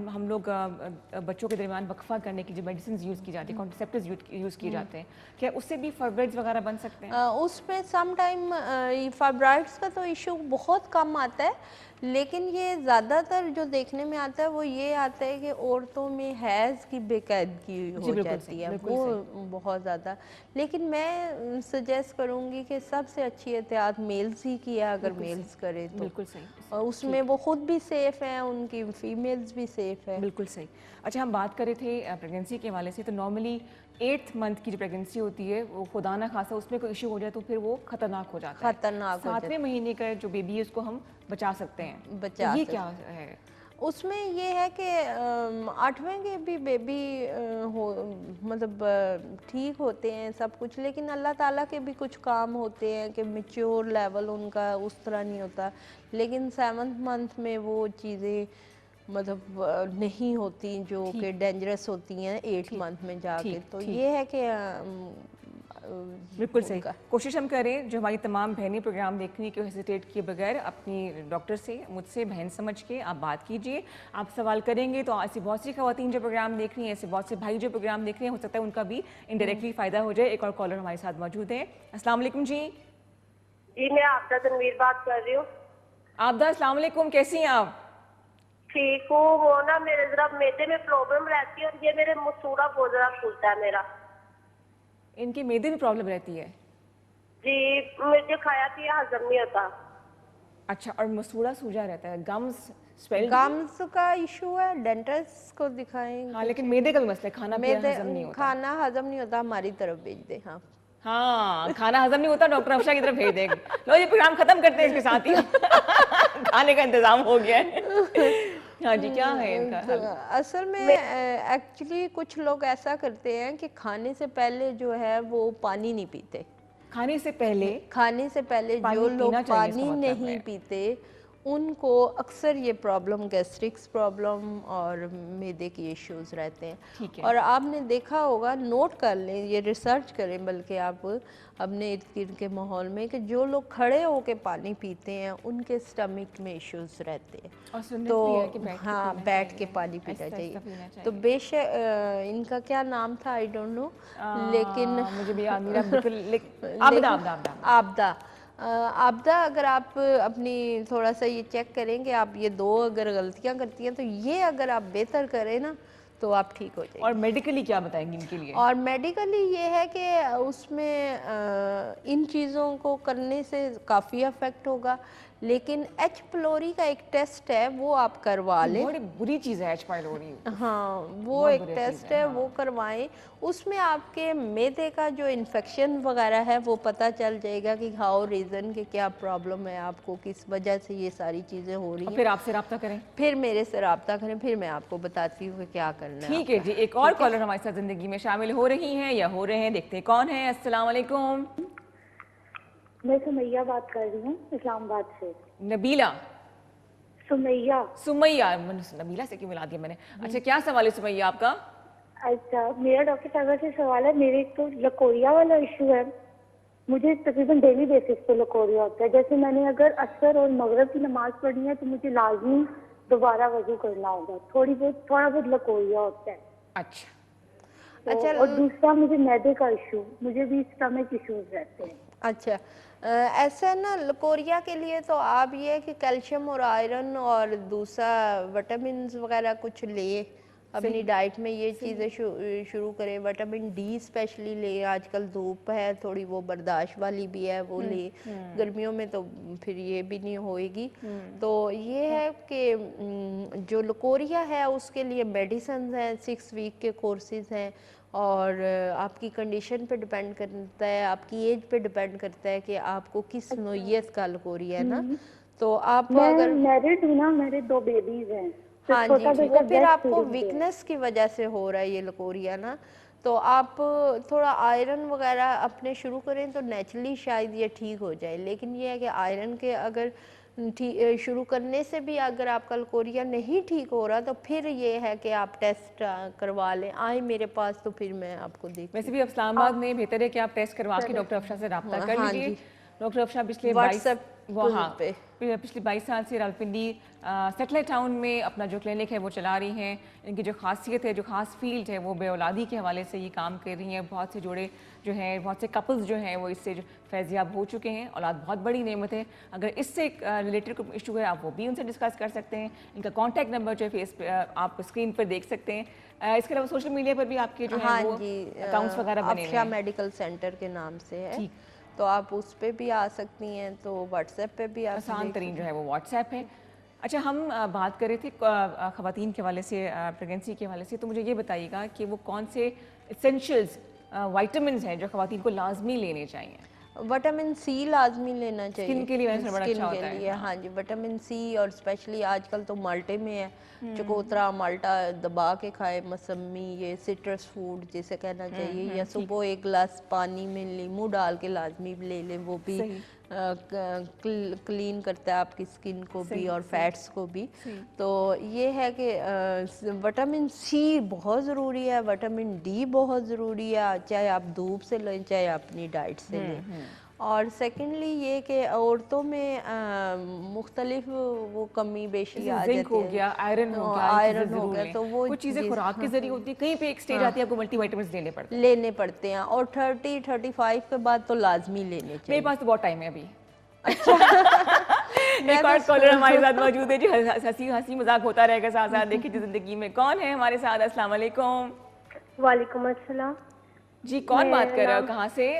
हम लोग बच्चों के दरमियान वक्फा करने की जो मेडिसिन यूज़ की जाती है, कॉन्ट्रसेप्टिव्स यूज़ किए जाते हैं, क्या उससे भी फाइब्रॉइड्स वगैरह बन सकते हैं? उसमें सम टाइम फाइब्रॉइड्स का तो इशू बहुत कम आता है, लेकिन ये ज़्यादातर जो देखने में आता है वो ये आता है कि औरतों में हैज़ की बेकायदगी हो बिल्कुल जाती सही, है, बिल्कुल वो बहुत ज़्यादा। लेकिन मैं सजेस्ट करूँगी कि सबसे अच्छी एहतियात मेल्स ही की है, अगर मेल्स करें तो। बिल्कुल सही, और उसमें वो खुद भी सेफ़ हैं, उनकी फीमेल्स भी सेफ़ है। बिल्कुल सही। अच्छा, हम बात कर रहे थे प्रेगनेंसी के हवाले से, तो नॉर्मली 8th मंथ की जो प्रेगनेंसी होती है वो खुदा ना खासा उसमें कोई इशू हो जाए तो फिर वो खतरनाक हो जाता है। खतरनाक हो 7वें महीने का जो बेबी है उसको हम बचा सकते हैं, बचा तो ये सकते क्या है? उसमें ये है कि 8वें के भी बेबी हो मतलब ठीक होते हैं सब कुछ, लेकिन अल्लाह ताला के भी कुछ काम होते हैं कि मैच्योर लेवल उनका उस तरह नहीं होता, लेकिन 7th मंथ में वो चीज़ें मतलब नहीं होती जो कि डेंजरस होती हैं 8 मंथ में जाके। तो ये है कि बिल्कुल सही। कोशिश हम करें, जो हमारी तमाम बहनें प्रोग्राम देखने की हेसिटेट किए बगैर अपनी डॉक्टर से, मुझसे बहन समझ के आप बात कीजिए। आप सवाल करेंगे तो ऐसी बहुत सी खवातीन जो प्रोग्राम देख रही हैं, ऐसे बहुत से भाई जो प्रोग्राम देख रहे हैं, हो सकता है उनका भी इनडायरेक्टली फ़ायदा हो जाए। एक और कॉलर हमारे साथ मौजूद है। अस्सलाम वालेकुम जी। जी, मैं आपदा तनवीर बात कर रही हूँ। आपदा, अस्सलाम वालेकुम, कैसी हैं आप? ठीक हूँ। वो ना मेरे जरा मैदे में प्रॉब्लम रहती है और ये मेरे मसूड़ा बहुत ज्यादा फूलता है मेरा। इनके मैदे में प्रॉब्लम रहती है? जी, मुझे खाया पिया हजम नहीं होता। अच्छा, और मसूड़ा सूजा रहता है, गम्स, स्वेल? गम्स का इशू है, डेंटिस्ट को दिखाएं। हाँ, लेकिन मैदे का भी मसला है, खाना पीना हजम नहीं होता। खाना हजम नहीं होता, हमारी तरफ भेज दे। हाँ हाँ, खाना हजम नहीं होता, डॉक्टर अफशा की तरफ भेज देंगे। लो ये प्रोग्राम खत्म करते हैं इसके साथ ही। खाने का इंतजाम हो गया है। हाँ जी, क्या है इनका हल? असल में एक्चुअली कुछ लोग ऐसा करते हैं कि खाने से पहले जो है वो पानी नहीं पीते। खाने से पहले? खाने से पहले पानी जो लोग पीना चाहिए, इसका पानी मतलब नहीं है। पीते उनको अक्सर ये प्रॉब्लम, गैस्ट्रिक्स प्रॉब्लम और मैदे की इश्यूज रहते हैं। ठीक है। और आपने देखा होगा, नोट कर लें, ये रिसर्च करें बल्कि आप अपने इर्द गिर्द के माहौल में, कि जो लोग खड़े होकर पानी पीते हैं उनके स्टमक में इश्यूज रहते हैं। और सुन्नत तो भी है कि बैठ के हाँ, पीना बैठ के चाहिए, पानी पीना आहिस्ता-आहिस्ता चाहिए। पीना चाहिए। तो बेशक इनका क्या नाम था, आई डोंट नो, लेकिन मुझे भी याद नहीं रहा बिल्कुल। आपदा। आपदा आपदा अगर आप अपनी थोड़ा सा ये चेक करें कि आप ये दो अगर गलतियां करती हैं तो ये अगर आप बेहतर करें ना तो आप ठीक हो जाएंगे। और मेडिकली क्या बताएंगे इनके लिए? और मेडिकली ये है कि उसमें इन चीज़ों को करने से काफ़ी अफेक्ट होगा, लेकिन एच पायलोरी का एक टेस्ट है वो आप करवा लें। बड़ी बुरी चीज़ है एच पायलोरी। हाँ, वो बहुत एक बुरी टेस्ट चीज़ है, है, हाँ। वो करवाएं। उसमें आपके मैदे का जो इन्फेक्शन वगैरह है वो पता चल जाएगा कि हाउ रीज़न के क्या प्रॉब्लम है आपको, किस वजह से ये सारी चीज़ें हो रही और हैं। फिर आपसे रब्ता करें। फिर मेरे से रब्ता करें, फिर मैं आपको बताती हूँ कि क्या करना है। ठीक है जी, एक और कॉलर हमारे साथ जिंदगी में शामिल हो रही हैं या हो रहे हैं, देखते हैं कौन है। अस्सलाम वालेकुम। मैं सुमैया बात कर रही हूँ इस्लामाबाद से। नबीला? सुमैया। सुमैया, नबीला से क्यों मिला दिया मैंने। अच्छा, क्या सवाल है सुमैया आपका? अच्छा, मेरा डॉक्टर साहब से सवाल है, मेरे तो लकोरिया वाला इशू है। मुझे तकरीबन डेली बेसिस पे लकोरिया होता है। जैसे मैंने अगर असर और मगरब की नमाज पढ़नी है तो मुझे लाजमी दोबारा वजू करना होगा। थोड़ा बहुत लकोरिया होता है। अच्छा। तो और दूसरा मुझे मैदे का इशू, मुझे भी स्टमक इश्यूज रहते हैं। अच्छा, ऐसा ना लकोरिया के लिए तो आप ये कि कैल्शियम और आयरन और दूसरा विटामिन वगैरह कुछ ले अपनी डाइट में, ये चीज़ें शुरू करें। विटामिन डी स्पेशली ले, आजकल धूप है थोड़ी, वो बर्दाश्त वाली भी है, वो ले। गर्मियों में तो फिर ये भी नहीं होएगी। तो ये है कि जो लकोरिया है उसके लिए मेडिसिन हैं, 6 वीक के कोर्सेज हैं, और आपकी कंडीशन पे डिपेंड करता है, आपकी एज पे डिपेंड करता है कि आपको किस नोयत का लकोरिया है ना। तो आप अगर मैरिड हूँ ना, मेरे 2 बेबीज हैं। तो हाँ छोटा जी, बेटा वो फिर आपको breastfeeding पे है। वीकनेस की वजह से हो रहा है ये लकोरिया ना, तो आप थोड़ा आयरन वगैरह अपने शुरू करें तो नेचुरली शायद ये ठीक हो जाए। लेकिन ये है कि आयरन के अगर शुरू करने से भी अगर आपका लकोरिया नहीं ठीक हो रहा तो फिर ये है कि आप टेस्ट करवा लें, आए मेरे पास तो फिर मैं आपको देख। वैसे भी इस्लामाबाद में बेहतर है कि आप टेस्ट करवा के डॉक्टर अफशा से रब्ता कर हाँ लीजिए। जी। डॉक्टर अफशा पिछले वो हाँ पे। पिछले 22 साल से रावलपिंडी सेटेलाइट टाउन में अपना जो क्लिनिक है वो चला रही हैं। इनकी जो खासियत है, जो खास फील्ड है, वो बेऔलादी के हवाले से ये काम कर रही हैं। बहुत से जोड़े जो हैं, बहुत से कपल्स जो हैं वो इससे जो फैज़याब हो चुके हैं। औलाद बहुत बड़ी नेमत है। अगर इससे रिलेटेड कोई इशू है, आप वो भी उनसे डिस्कस कर सकते हैं। इनका कॉन्टैक्ट नंबर जो है फेस पे आप स्क्रीन पर देख सकते हैं। इसके अलावा सोशल मीडिया पर भी आपके जो है वो अकाउंट्स वगैरह बने हुए अफशा हैं। मेडिकल सेंटर के नाम से है, ठीक। तो आप उस पे भी आ सकती हैं, तो व्हाट्सएप पे भी आप आसान तरीन जो है वो व्हाट्सएप है। अच्छा, हम बात कर रहे थे ख़वातीन के हवाले से, प्रेगनेंसी के हवाले से, तो मुझे ये बताइएगा कि वो कौन से इसेंशियल्स वाइटामिन्स हैं जो ख़वातीन को लाजमी लेने चाहिए? विटामिन सी लाजमी लेना चाहिए स्किन के लिए वैसे बड़ा स्किन अच्छा के होता है। लिए। हाँ जी, विटामिन सी, और स्पेशली आजकल तो माल्टे में है, चकोतरा माल्टा दबा के खाए, मौसमी, ये सिट्रस फूड जिसे कहना चाहिए, या सुबह एक गिलास पानी में नींबू डाल के लाजमी ले लें, वो भी क्लीन करता है आपकी स्किन को भी और फैट्स को भी। तो ये है कि विटामिन सी बहुत ज़रूरी है, विटामिन डी बहुत ज़रूरी है, चाहे आप धूप से लें चाहे अपनी डाइट से लें। और सेकेंडली ये कि औरतों में मुख्तलिफ वो कमी बेशी आ जाती है, जिंक हो गया, आयरन हो गया, आयरन हो गया, तो वो कुछ चीज़ें खुराक के जरिए होती है। कहीं पे एक स्टेज आती है आपको मल्टीविटामिन्स लेने पड़ते हैं, और 30-35 के बाद तो लाजमी लेने चाहिए। मेरे पास तो बहुत टाइम है अभी। एक और कॉलर हमारे साथ मौजूद है जी, हंसी हंसी मजाक होता रहेगा साथ साथ। देखिए जिंदगी में कौन है हमारे साथ? अस्सलाम वालेकुम। वालेकुम अस्सलाम जी, कौन बात कर रहे हो, कहाँ से?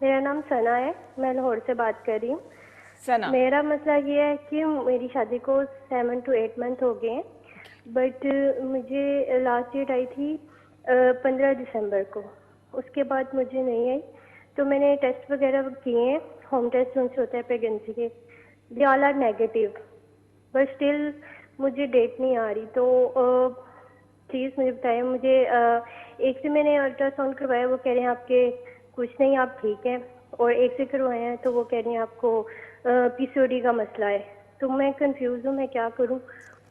मेरा नाम सना है, मैं लाहौर से बात कर रही हूँ। सना, मेरा मसला ये है कि मेरी शादी को 7 to 8 मंथ हो गए हैं, बट मुझे लास्ट डेट आई थी 15 दिसंबर को, उसके बाद मुझे नहीं आई। तो मैंने टेस्ट वगैरह किए हैं, होम टेस्ट उनसे होता है प्रेगनेंसी के, they all are negative, but still मुझे डेट नहीं आ रही। तो प्लीज़ मुझे बताएं। मुझे एक से मैंने अल्ट्रासाउंड करवाया, वो कह रहे हैं आपके कुछ नहीं, आप ठीक हैं, और एक से करवाए हैं तो वो कह रही हैं आपको पीसीओडी का मसला है। तो मैं कंफ्यूज हूँ, मैं क्या करूँ,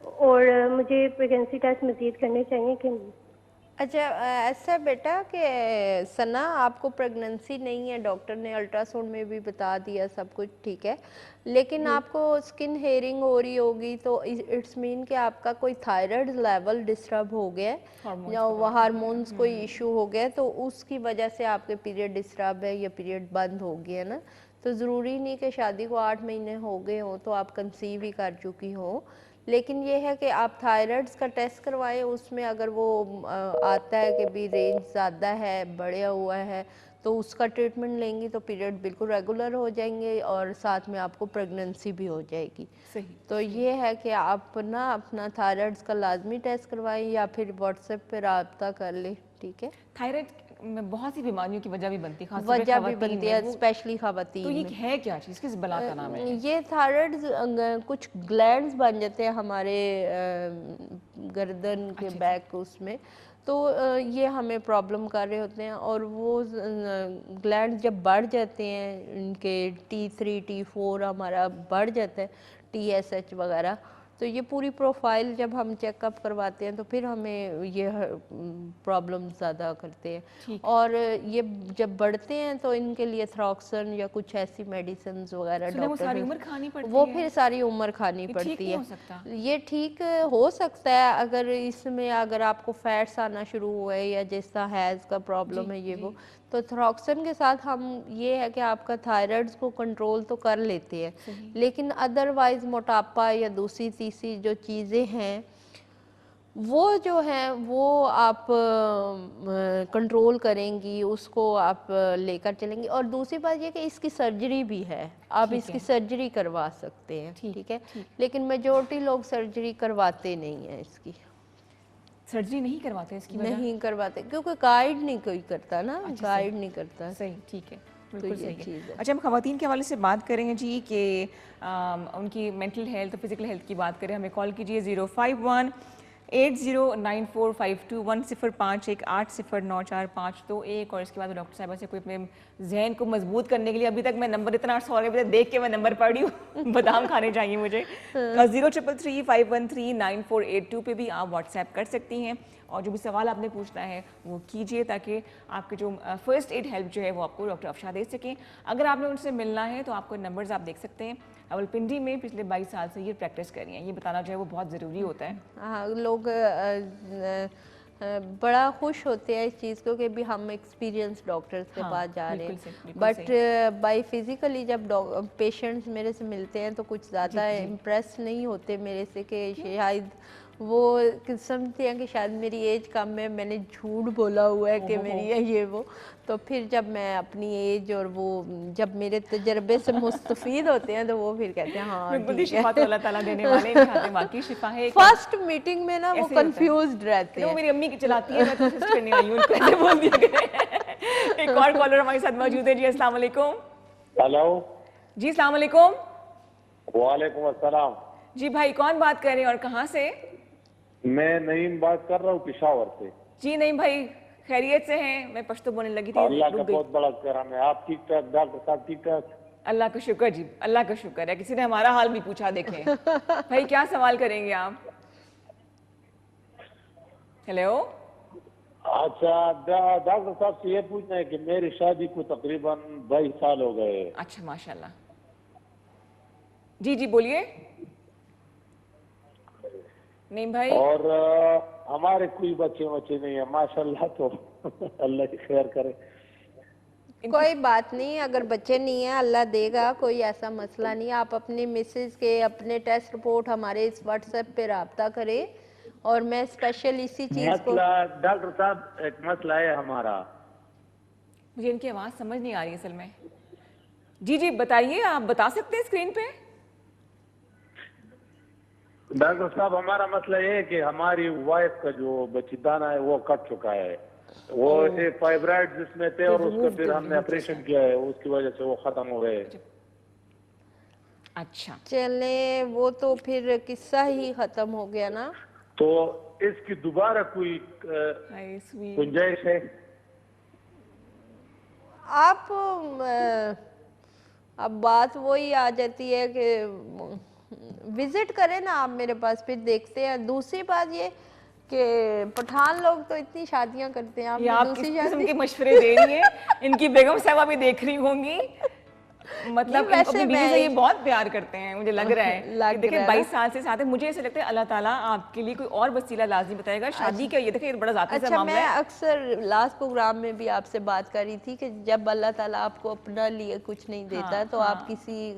और मुझे प्रेगनेंसी टेस्ट मज़ीद करने चाहिए कि नहीं? अच्छा, ऐसा बेटा कि सना आपको प्रेगनेंसी नहीं है, डॉक्टर ने अल्ट्रासाउंड में भी बता दिया, सब कुछ ठीक है, लेकिन आपको स्किन हेयरिंग हो रही होगी, तो इट्स मीन कि आपका कोई थायराइड लेवल डिस्टर्ब हो गया है या हार्मोन्स कोई इशू हो गया है, तो उसकी वजह से आपके पीरियड डिस्टर्ब है या पीरियड बंद हो गया है ना। तो ज़रूरी नहीं कि शादी को 8 महीने हो गए हों तो आप कंसीव ही कर चुकी हो, लेकिन ये है कि आप थायराइड्स का टेस्ट करवाएं, उसमें अगर वो आता है कि भी रेंज ज़्यादा है, बढ़ा हुआ है, तो उसका ट्रीटमेंट लेंगी तो पीरियड बिल्कुल रेगुलर हो जाएंगे और साथ में आपको प्रेगनेंसी भी हो जाएगी। सही। तो ये है कि आप ना अपना थायराइड्स का लाजमी टेस्ट करवाएं या फिर व्हाट्सएप पे रब्ता कर ले, ठीक है। थायराइड में बहुत सी बीमारियों की वजह भी बनती है, वजह भी बनती है, स्पेशली खवातीन तो ये में। है क्या चीज़, किस बला का नाम है? ये थायराइड कुछ ग्लैंड्स बन जाते हैं हमारे गर्दन के बैक उसमें, तो ये हमें प्रॉब्लम कर रहे होते हैं, और वो ग्लैंड्स जब बढ़ जाते हैं, इनके T3 T4 हमारा बढ़ जाता है, TSH वगैरह, तो ये पूरी प्रोफाइल जब हम चेकअप करवाते हैं तो फिर हमें ये प्रॉब्लम ज़्यादा करते हैं, और ये जब बढ़ते हैं तो इनके लिए थ्रॉक्सन या कुछ ऐसी मेडिसिन वगैरह डॉक्टर सारी उम्र खानी पड़ती वो है? फिर सारी उम्र खानी पड़ती है। ये ठीक हो सकता है अगर इसमें अगर आपको फैट्स आना शुरू हुए या जैसा हैज़ का प्रॉब्लम है ये वो, तो थ्रॉक्सन के साथ हम ये है कि आपका थायराइड्स को कंट्रोल तो कर लेते हैं, लेकिन अदरवाइज मोटापा या दूसरी तीसरी जो चीज़ें हैं वो जो है वो आप कंट्रोल करेंगी, उसको आप लेकर चलेंगी। और दूसरी बात ये कि इसकी सर्जरी भी है, आप इसकी सर्जरी करवा सकते हैं, ठीक है, लेकिन मेजॉरिटी लोग सर्जरी करवाते नहीं हैं, इसकी सर्जरी नहीं करवाते इसकी वजह? नहीं करवाते क्योंकि गाइड नहीं कोई करता ना, गाइड नहीं करता। सही, ठीक है, तो बिल्कुल ये सही चीज़ है। है। अच्छा, हम ख़वातीन के हवाले से बात कर रहे हैं जी कि उनकी मेंटल हेल्थ, फिजिकल हेल्थ की बात करें, हमें कॉल कीजिए 809452105108094521 और इसके बाद डॉक्टर साहबा से कोई अपने जहन को मजबूत करने के लिए, अभी तक मैं नंबर इतना अर्सा हो गया, अभी तक देख के मैं नंबर पढ़ रही हूँ बादाम खाने चाहिए मुझे। 0333513948 पे भी आप व्हाट्सएप कर सकती हैं और जो भी सवाल आपने पूछना है वो कीजिए ताकि आपके जो फर्स्ट एड हेल्प जो है वो आपको डॉक्टर अफशा दे सकें। अगर आपने उनसे मिलना है तो आपको नंबर्स आप देख सकते हैं। रावलपिंडी में पिछले 22 साल से ये प्रैक्टिस कर रही हैं, ये बताना जो है वो बहुत ज़रूरी होता है। हाँ, लोग बड़ा खुश होते हैं इस चीज़ को कि भी हम एक्सपीरियंस डॉक्टर्स के पास जा रहे हैं, बट बाय फिजिकली जब पेशेंट्स मेरे से मिलते हैं तो कुछ ज़्यादा इम्प्रेस नहीं होते मेरे से कि शायद वो समझते हैं कि शायद मेरी एज कम है, मैंने झूठ बोला हुआ है कि मेरी है ये वो। तो फिर जब मैं अपनी एज और वो जब मेरे तजर्बे से मुस्तफीद होते हैं तो वो फिर कहते हैं हाँ ठीक है। अल्लाह ताला देने वाले हैं, बाकी शिफा है। फर्स्ट मीटिंग में ना वो कंफ्यूज्ड रहते हैं। वो मेरी अम्मी की चलाती है, मैं तो असिस्ट करने आई हूं, उनको ऐसे बोल दिया गया। एक और कॉलर हमारे साथ मौजूद है जी। अस्सलाम वालेकुम। हेलो जी अस्सलाम वालेकुम। वालेकुम अस्सलाम। जी भाई कौन बात कर रहे हैं और कहाँ से? मैं नईम बात कर रहा हूँ पेशावर से। जी नहीं भाई, खैरियत से हैं? मैं पश्तो बोलने लगी थी, अल्लाह का बहुत बड़ा करम है। आप ठीक ठाक? डॉक्टर साहब ठीक ठाक? अल्लाह का शुक्र जी, अल्लाह का शुक्र है। किसी ने हमारा हाल भी पूछा, देखें। भाई क्या सवाल करेंगे आप? हेलो। अच्छा डॉक्टर साहब से ये पूछना है कि मेरी शादी को तकरीबन 22 साल हो गए। अच्छा माशाल्लाह। जी जी बोलिए। नहीं भाई। और हमारे कोई बच्चे नहीं है माशाल्लाह, तो अल्लाह की खैर करे। कोई बात नहीं, अगर बच्चे नहीं है अल्लाह देगा, कोई ऐसा मसला नहीं। आप अपनी मिसेज के अपने टेस्ट रिपोर्ट हमारे इस व्हाट्सएप पे राब्ता करें और मैं स्पेशल इसी चीज को। डॉक्टर साहब एक मसला है हमारा। मुझे इनकी आवाज समझ नहीं आ रही असल में। जी जी बताइए, आप बता सकते हैं स्क्रीन पे? डॉक्टर साहब हमारा मसला ये है कि हमारी वाइफ का जो बच्चेदाना है वो कट चुका है। वो एक फाइब्राइड जिसमें थे और उसका फिर हमने ऑपरेशन किया है, उसकी वजह से वो खत्म हो गए। अच्छा चले, वो तो फिर किस्सा ही खत्म हो गया ना। तो इसकी दोबारा कोई गुंजाइश है? आप अब बात वही आ जाती है कि विजिट करें ना आप मेरे पास, फिर देखते हैं। दूसरी बात ये कि पठान लोग तो इतनी शादियां करते हैं, आप किस किस्म के मशवरे दे रही हैं? इनकी बेगम साहबा भी देख रही होंगी, मतलब अपनी बीवी से ये बहुत प्यार करते हैं, मुझे लग रहा है। देखिए 22 साल से साथ है, मुझे ऐसा लगता है अल्लाह ताला आपके लिए कोई और वसीला लाज़मी बताएगा। शादी का ये देखिए बड़ा ज़ाती सा मामला है। मैं अक्सर लास्ट प्रोग्राम में भी आपसे बात कर रही थी कि जब अल्लाह ताला आपको अपना लिए कुछ नहीं देता तो आप किसी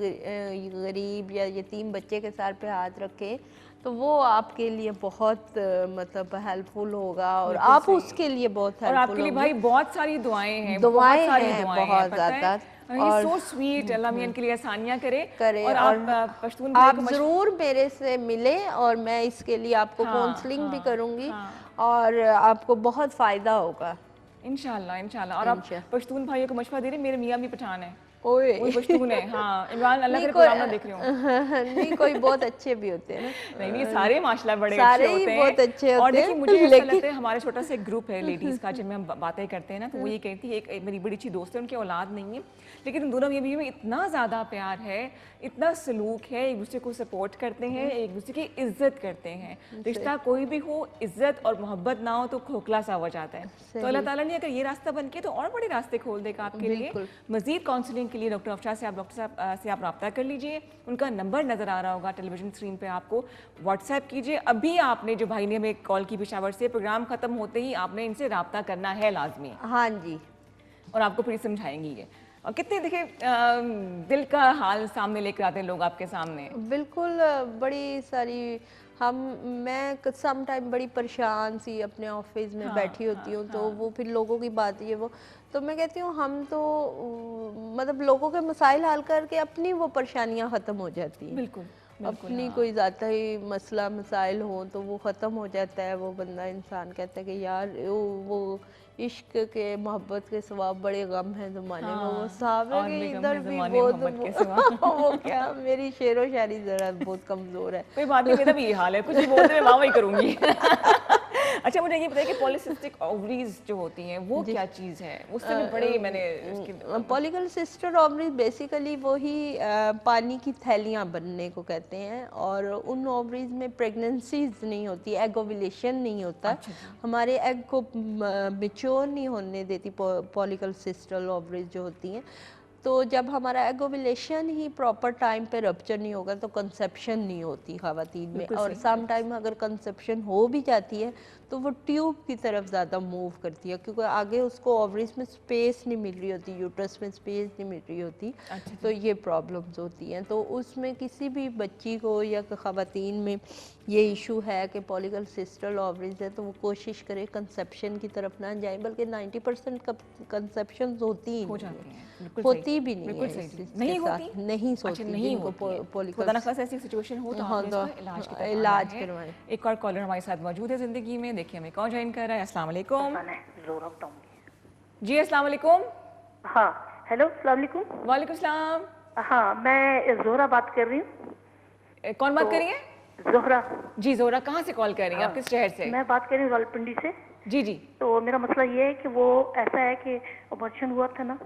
गरीब या यतीम बच्चे के सर पे हाथ रखें तो वो आपके लिए बहुत मतलब हेल्पफुल होगा और आप उसके लिए बहुत हेल्पफुल। और आपके लिए भाई बहुत सारी दुआएं हैं, दुआएं हैं बहुत ज़्यादा। और सो स्वीट, अल्लाह मियां के लिए आसानियां करे। और आप पश्तून आप जरूर मेरे से मिले और मैं इसके लिए आपको काउंसलिंग भी करूंगी और आपको बहुत फायदा होगा इंशाल्लाह इंशाल्लाह। और आप पश्तून भाइयों को मशवरा दे रहे, मेरे मियां भी पठान है, वो पश्तून है। हाँ इमरान, अल्लाह के प्रोग्राम ना देख रहे हो। नहीं कोई बहुत अच्छे भी होते हैं ना। नहीं सारे माशाल्लाह बड़े अच्छे होते हैं, बहुत अच्छे होते हैं। और देखिए मुझे ऐसा लगता है हमारा छोटा सा एक ग्रुप है लेडीज का जिनमें हम बातें करते हैं ना, तो वो ये कहती है, एक मेरी बड़ी अच्छी दोस्त है, उनकी औलाद नहीं है लेकिन उन दोनों बीवी में इतना ज़्यादा प्यार है, इतना सलूक है, एक दूसरे को सपोर्ट करते हैं, एक दूसरे की इज्जत करते हैं। रिश्ता कोई भी हो, इज्जत और मोहब्बत ना हो तो खोखला सा हो जाता है। तो अल्लाह ताला ने अगर ये रास्ता बन के तो और बड़े रास्ते खोल देगा आपके लिए। मजीद काउंसलिंग के लिए डॉक्टर अफशा से डॉक्टर साहब से आप रब्ता कर लीजिए। उनका नंबर नज़र आ रहा होगा टेलीविजन स्क्रीन पे, आपको व्हाट्सएप कीजिए। अभी आपने जो भाई ने हमें कॉल की पेशावर से, प्रोग्राम खत्म होते ही आपने इनसे रब्ता करना है लाजमी। हाँ जी, और आपको फिर समझाएंगी ये। और कितने देखिए दिल का हाल सामने लेकर आते हैं लोग आपके सामने। बिल्कुल, बड़ी सारी मैं सम टाइम बड़ी परेशान सी अपने ऑफिस में बैठी होती हूँ तो वो फिर लोगों की बात ये वो, तो मैं कहती हूँ हम तो मतलब लोगों के मसाइल हल करके अपनी वो परेशानियाँ ख़त्म हो जाती हैं। बिल्कुल। अपनी कोई ज़्यादा ही मसला मसाइल हो तो वो ख़त्म हो जाता है, वो बंदा इंसान कहता है कि यार वो इश्क के मोहब्बत के सिवा बड़े गम हैं ज़माने में। वो साहब है कि इधर भी बहुत वो क्या मेरी शेरो शायरी ज़रा बहुत कमज़ोर है। कोई बात नहीं, मेरा भी ये हाल है, कुछ भी बोलते मैं वहाँ वही करूँगी। अच्छा मुझे ये बताइए कि पॉलीसिस्टिक ओवरीज जो होती हैं वो क्या चीज़ है? उससे भी बड़े मैंने पॉलीसिस्टिक ओवरीज बेसिकली वही पानी की थैलियाँ बनने को कहते हैं, और उन ओवरीज में प्रेगनेंसीज नहीं होती, एग ओव्यूलेशन नहीं होता। अच्छा। हमारे एग को मैच्योर नहीं होने देती पॉलीसिस्टिक ओवरीज जो होती हैं। तो जब हमारा एग ओव्यूलेशन ही प्रॉपर टाइम पे रप्चर नहीं होगा तो कंसेप्शन नहीं होती ख़वातीन में, और सम टाइम अगर कंसेप्शन हो भी जाती है तो वो ट्यूब की तरफ ज़्यादा मूव करती है, क्योंकि आगे उसको ओवरीज में स्पेस नहीं मिल रही होती, यूट्रस में स्पेस नहीं मिल रही होती। तो ये प्रॉब्लम्स होती हैं। तो उसमें किसी भी बच्ची को या ख़वातीन में ये इशू है कि पॉलीसिस्टिक ओवरीज है तो वो कोशिश करे कंसेप्शन की तरफ ना जाए, बल्कि 90% कंसेप्शन होती भी नहीं है, नहीं सोचती ऐसी सिचुएशन हो तो इलाज करवाएं। एक और कॉलर हमारे साथ मौजूद है जिंदगी में, देखिए हमें कौन ज्वाइन कर रहा है। अस्सलाम वालेकुम जी। अस्सलाम वालेकुम। हाँ हेलो, अस्सलाम वालेकुम। वालेकुम सलाम। हाँ मैं जोहरा बात कर रही हूँ। कौन बात कर रही है? जोहरा जी। जोहरा कहाँ से कॉल कर रही हैं आप, किस शहर से? मैं बात कर रही हूँ रावलपिंडी से। जी जी। तो मेरा मसला ये है कि वो ऐसा है कि ऑपरेशन हुआ था ना,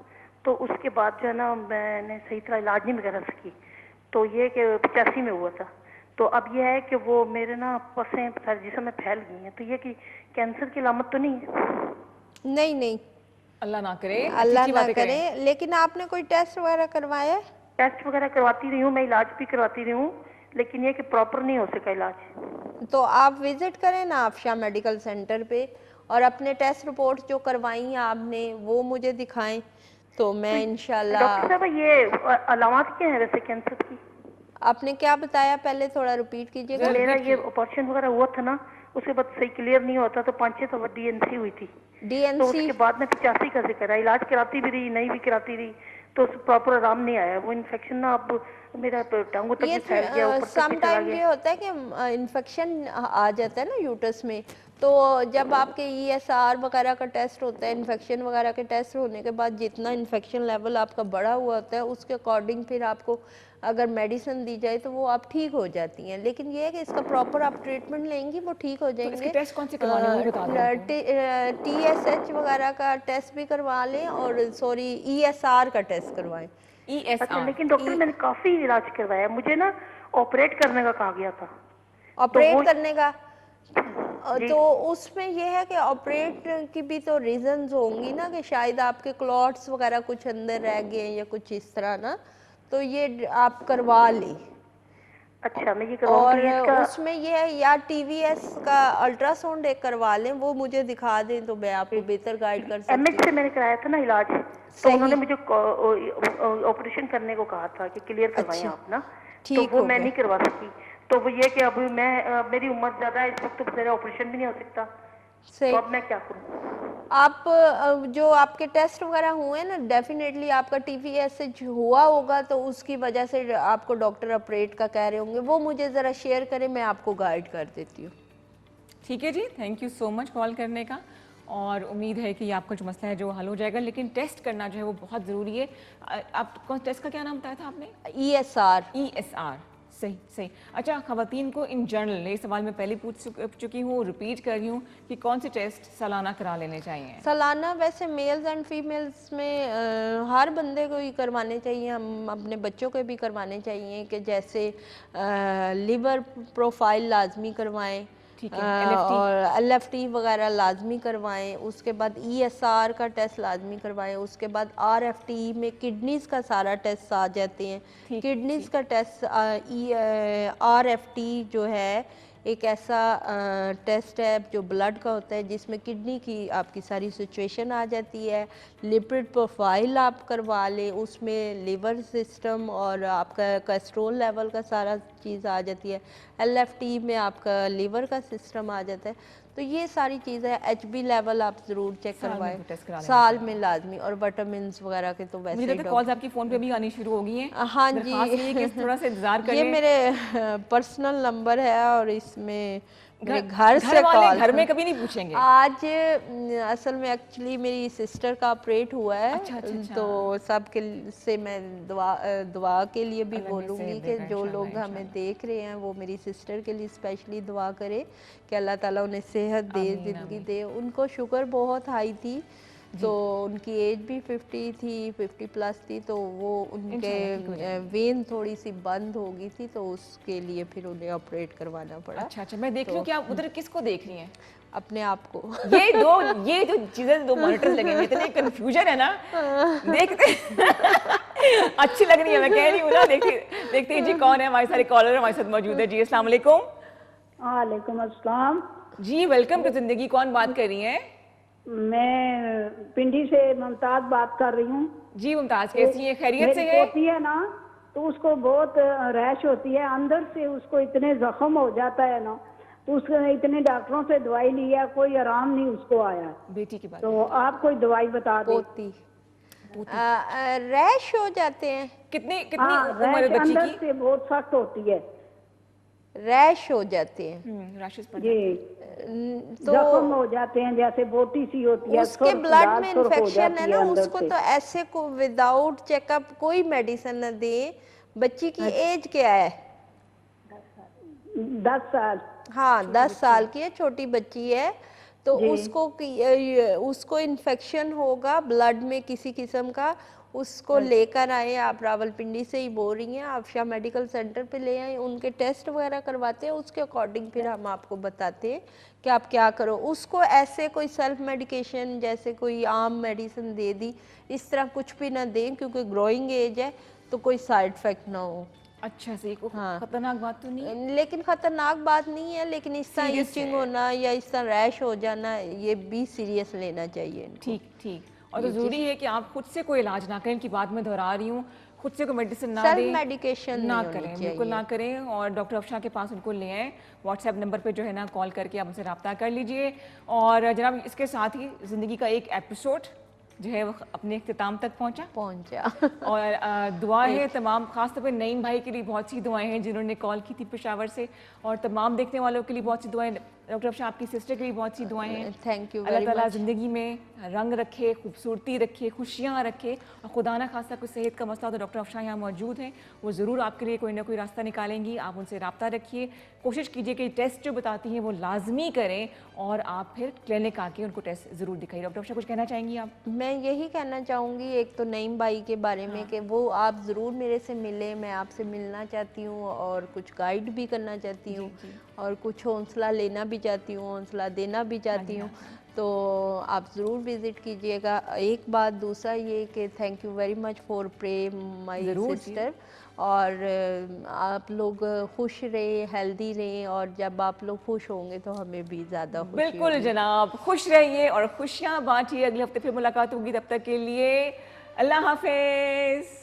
तो उसके बाद जो है ना मैंने सही तरह इलाज नहीं करा सकी। तो ये कि 85 में हुआ था। तो अब ये है कि वो मेरे ना पसें सारे जिस्म में फैल गई हैं। तो ये कि कैंसर की अलामत तो नहीं है? नहीं, अल्लाह ना करे, अल्लाह ना करे। लेकिन आपने कोई टेस्ट वगैरह करवाया? टेस्ट वगैरह करवाती रही हूँ मैं, इलाज भी करवाती रही हूँ, लेकिन ये कि प्रॉपर नहीं हो सका इलाज। तो आप विजिट करें ना आफशा मेडिकल सेंटर पे, और अपने टेस्ट रिपोर्ट जो करवाई हैं आपने वो मुझे दिखाएं, तो मैं इंशाल्लाह। डॉक्टर साहब ये अलामत क्या है वैसे कैंसर की? आपने क्या बताया पहले, थोड़ा रिपीट कीजिएगा। मेरा ये ऑपरेशन वगैरह हुआ था ना, उसके बाद सही क्लियर नहीं होता, तो 5-6 दफा डीएनसी हुई थी। तो उसके बाद में 85 का जिक्र है, इलाज कराती भी रही, नहीं भी कराती रही, तो प्रॉपर आराम नहीं आया। वो इन्फेक्शन ना अब मेरा टांगों तक भी फैल गया, ऊपर तक भी चला गया। ये होता है कि इन्फेक्शन आ जाता है ना यूट्रस में, तो जब आपके ESR वगैरह का टेस्ट होता है, इन्फेक्शन वगैरह के टेस्ट होने के बाद जितना इन्फेक्शन लेवल आपका बढ़ा हुआ होता है उसके अकॉर्डिंग फिर आपको अगर मेडिसिन दी जाए तो वो आप ठीक हो जाती हैं। लेकिन ये है कि इसका प्रॉपर आप ट्रीटमेंट लेंगी वो ठीक हो जाएंगे। तो टेस्ट कौन से करवाने हैं वो बता दो। TSH वगैरह का टेस्ट भी करवा लें, और सॉरी ESR का टेस्ट करवाएं। अच्छा, लेकिन डॉक्टर मैंने काफी इलाज करवाया, मुझे ना ऑपरेट करने का कहा गया था। ऑपरेट करने का तो उसमें यह है कि ऑपरेट की भी तो रीजंस होंगी ना, कि शायद आपके क्लॉट्स वगैरह कुछ अंदर रह गए या कुछ इस तरह ना, तो ये आप करवा लें। अच्छा, मैं ये और उसमें ये है या TVS का अल्ट्रासाउंड एक करवा लें, वो मुझे दिखा दें तो मैं आपको बेहतर गाइड कर सकती हूँ। MS से मैंने कराया था ना इलाज, तो उन्होंने मुझे ऑपरेशन करने को कहा था कि क्लियर करवाएं आप ना, तो वो मैं नहीं करवा सकी। तो वो ये कि अब मैं मेरी उम्र ज्यादा है इस वक्त, तो मेरा ऑपरेशन भी नहीं हो सकता, तो अब मैं क्या करूं? आप जो आपके टेस्ट वगैरह हुए ना, डेफिनेटली आपका TVS हुआ होगा, तो उसकी वजह से आपको डॉक्टर ऑपरेट का कह रहे होंगे। वो मुझे ज़रा शेयर करें, मैं आपको गाइड कर देती हूँ। ठीक है जी, thank you so much call करने का, और उम्मीद है कि आपका जो मसला है जो हल हो जाएगा। लेकिन टेस्ट करना जो है वो बहुत ज़रूरी है। आप कौन टेस्ट का क्या नाम बताया था आपने? ESR। सही। अच्छा, ख़वातीन को इन जनरल, ये सवाल मैं पहले पूछ चुकी हूँ, रिपीट कर रही हूँ कि कौन से टेस्ट सालाना करा लेने चाहिए? सालाना वैसे मेल्स एंड फीमेल्स में हर बंदे को ही करवाने चाहिए, हम अपने बच्चों के भी करवाने चाहिए, कि जैसे लिवर प्रोफाइल लाजमी करवाएं, और LFT वगैरह लाजमी करवाएं, उसके बाद ESR का टेस्ट लाजमी करवाएं, उसके बाद RFT में किडनीज़ का सारा टेस्ट आ जाते हैं। किडनीज़ का टेस्ट RFT जो है एक ऐसा टेस्ट है जो ब्लड का होता है, जिसमें किडनी की आपकी सारी सिचुएशन आ जाती है। लिपिड प्रोफाइल आप करवा लें, उसमें लिवर सिस्टम और आपका कोलेस्ट्रॉल लेवल का सारा चीज़ आ जाती है। LFT में आपका लिवर का सिस्टम आ जाता है। तो ये सारी चीज़ें, HB लेवल आप ज़रूर चेक साल में करवाएं, तो टेस्ट करा लेना साल में लाजमी, और विटामिन वगैरह के तो मुझे वैसे लगता है कॉल्स आपकी फ़ोन पे भी आनी शुरू हो गई हैं। हाँ दरख्वास्त जी। ये है कि थोड़ा सा इंतज़ार कर ये लें। मेरे पर्सनल नंबर है और इसमें मेरे घर घर से वाले कॉल घर में कभी नहीं पूछेंगे। आज असल में एक्चुअली मेरी सिस्टर का ऑपरेट हुआ है, अच्छा, अच्छा, अच्छा। तो सब के से मैं दुआ के लिए भी अल्लाह में से बोलूँगी कि देगा जो इंशाल्लाह, लोग हमें इंशाल्लाह। देख रहे हैं वो मेरी सिस्टर के लिए स्पेशली दुआ करे कि अल्लाह ताला उन्हें सेहत दे, आमीन, ज़िंदगी आमीन। दे। उनको शुगर बहुत हाई थी, तो उनकी एज भी 50 थी, 50 प्लस थी, तो वो इंशाल्लाह ठीक हो उनके जाएंगे। वेन थोड़ी सी बंद हो गई थी, तो उसके लिए फिर उन्हें ऑपरेट करवाना पड़ा। अच्छा अच्छा, मैं देख रही हूँ कि आप उधर किसको देख रही हैं? अपने आप को। ये जो चीजें, दो मॉनिटर्स लगे हुए, इतने कंफ्यूजन है ना, देखते अच्छी लग रही है, मैं कह रही हूँ ना। देखते हैं जी कौन है हमारे सारे कॉलर हमारे साथ मौजूद है। जी अस्सलाम वालेकुम। वालेकुम अस्सलाम। जी वेलकम टू जिंदगी। कौन बात कर रही हैं? मैं पिंडी से मुमताज बात कर रही हूँ। जी मुमताज, कैसी है? खैरियत से मेरी है? पोती है ना, तो उसको बहुत रैश होती है अंदर से, उसको इतने जख्म हो जाता है ना, तो उसको इतने डॉक्टरों से दवाई ली है, कोई आराम नहीं उसको आया। बेटी की बात। तो आप कोई दवाई बता दें। पोती रैश हो जाते हैं। कितनी हाँ, उम्र है रैश बच्ची अंदर की? से बहुत सख्त होती है। रैश हो जाते हैं रैशेस पड़ जी, तो जख्म हो जाते हैं, जैसे बोटी सी होती है, उसके सुर्ख ब्लड लाल में सुर्ख हो इन्फेक्शन है जाती ना, अंदर उसको से। तो ऐसे को विदाउट चेकअप कोई मेडिसिन न दें। बच्ची की एज क्या है? 10 साल। हाँ 10 साल की है, छोटी बच्ची है, तो जी। उसको इन्फेक्शन होगा ब्लड में किसी किस्म का। उसको लेकर आए, आप रावलपिंडी से ही बोल रही हैं, आफशा मेडिकल सेंटर पे ले आए, उनके टेस्ट वगैरह करवाते हैं, उसके अकॉर्डिंग फिर हम आपको बताते हैं कि आप क्या करो। उसको ऐसे कोई सेल्फ मेडिकेशन जैसे कोई आम मेडिसिन दे दी, इस तरह कुछ भी ना दें, क्योंकि ग्रोइंग एज है, तो कोई साइड इफेक्ट ना हो। अच्छा से हाँ। खतरनाक बात तो नहीं है? लेकिन खतरनाक बात नहीं है, लेकिन इस तरह Serious इचिंग है। होना या इस तरह रैश हो जाना, ये भी सीरियस लेना चाहिए इनको। ठीक ठीक। और तो जरूरी है कि आप खुद से कोई इलाज ना करें, इनकी बात मैं दोहरा रही हूँ, खुद से कोई मेडिसिन ना सेल्फ दें, मेडिकेशन ना नहीं होनी करें, बिल्कुल ना चाहिए। करें। और डॉक्टर अफशा के पास उनको ले आएँ, व्हाट्सएप नंबर पे जो है ना कॉल करके आप उनसे रब्ता कर लीजिए। और जनाब इसके साथ ही ज़िंदगी का एक एपिसोड जो है वो अपने इख्तिताम तक पहुंचा। और दुआ है तमाम, खासतौर पे नईम भाई के लिए बहुत सी दुआएं हैं जिन्होंने कॉल की थी पेशावर से, और तमाम देखने वालों के लिए बहुत सी दुआएं। डॉक्टर अफशा आपकी सिस्टर के लिए बहुत सी दुआएं हैं। थैंक यू अल्लाह वेरी ताला मच। ज़िंदगी में रंग रखे, खूबसूरती रखे, खुशियाँ रखे, और खुदा ना खासा कोई सेहत का मसला हो तो डॉक्टर अफशा यहाँ मौजूद हैं, वो ज़रूर आपके लिए कोई ना कोई रास्ता निकालेंगी। आप उनसे रब्ता रखिए, कोशिश कीजिए कि टेस्ट जो बताती हैं वो लाजमी करें, और आप फिर क्लिनिक आके उनको टेस्ट ज़रूर दिखाइए। डॉक्टर अफशा कुछ कहना चाहेंगी आप? मैं यही कहना चाहूँगी, एक तो नईम भाई के बारे में कि वो आप ज़रूर मेरे से मिले, मैं आपसे मिलना चाहती हूँ और कुछ गाइड भी करना चाहती हूँ, और कुछ हौसला लेना भी चाहती हूँ, हौसला देना भी चाहती हूँ। तो आप ज़रूर विज़िट कीजिएगा। एक बात दूसरा ये कि thank you very much for pray my sister, और आप लोग खुश रहें, हेल्दी रहें, और जब आप लोग खुश होंगे तो हमें भी ज़्यादा खुशी बिल्कुल होगी। जनाब, खुश रहिए और खुशियाँ बांटिए। अगले हफ्ते फिर मुलाकात होगी, तब तक के लिए अल्लाह हाफिज़।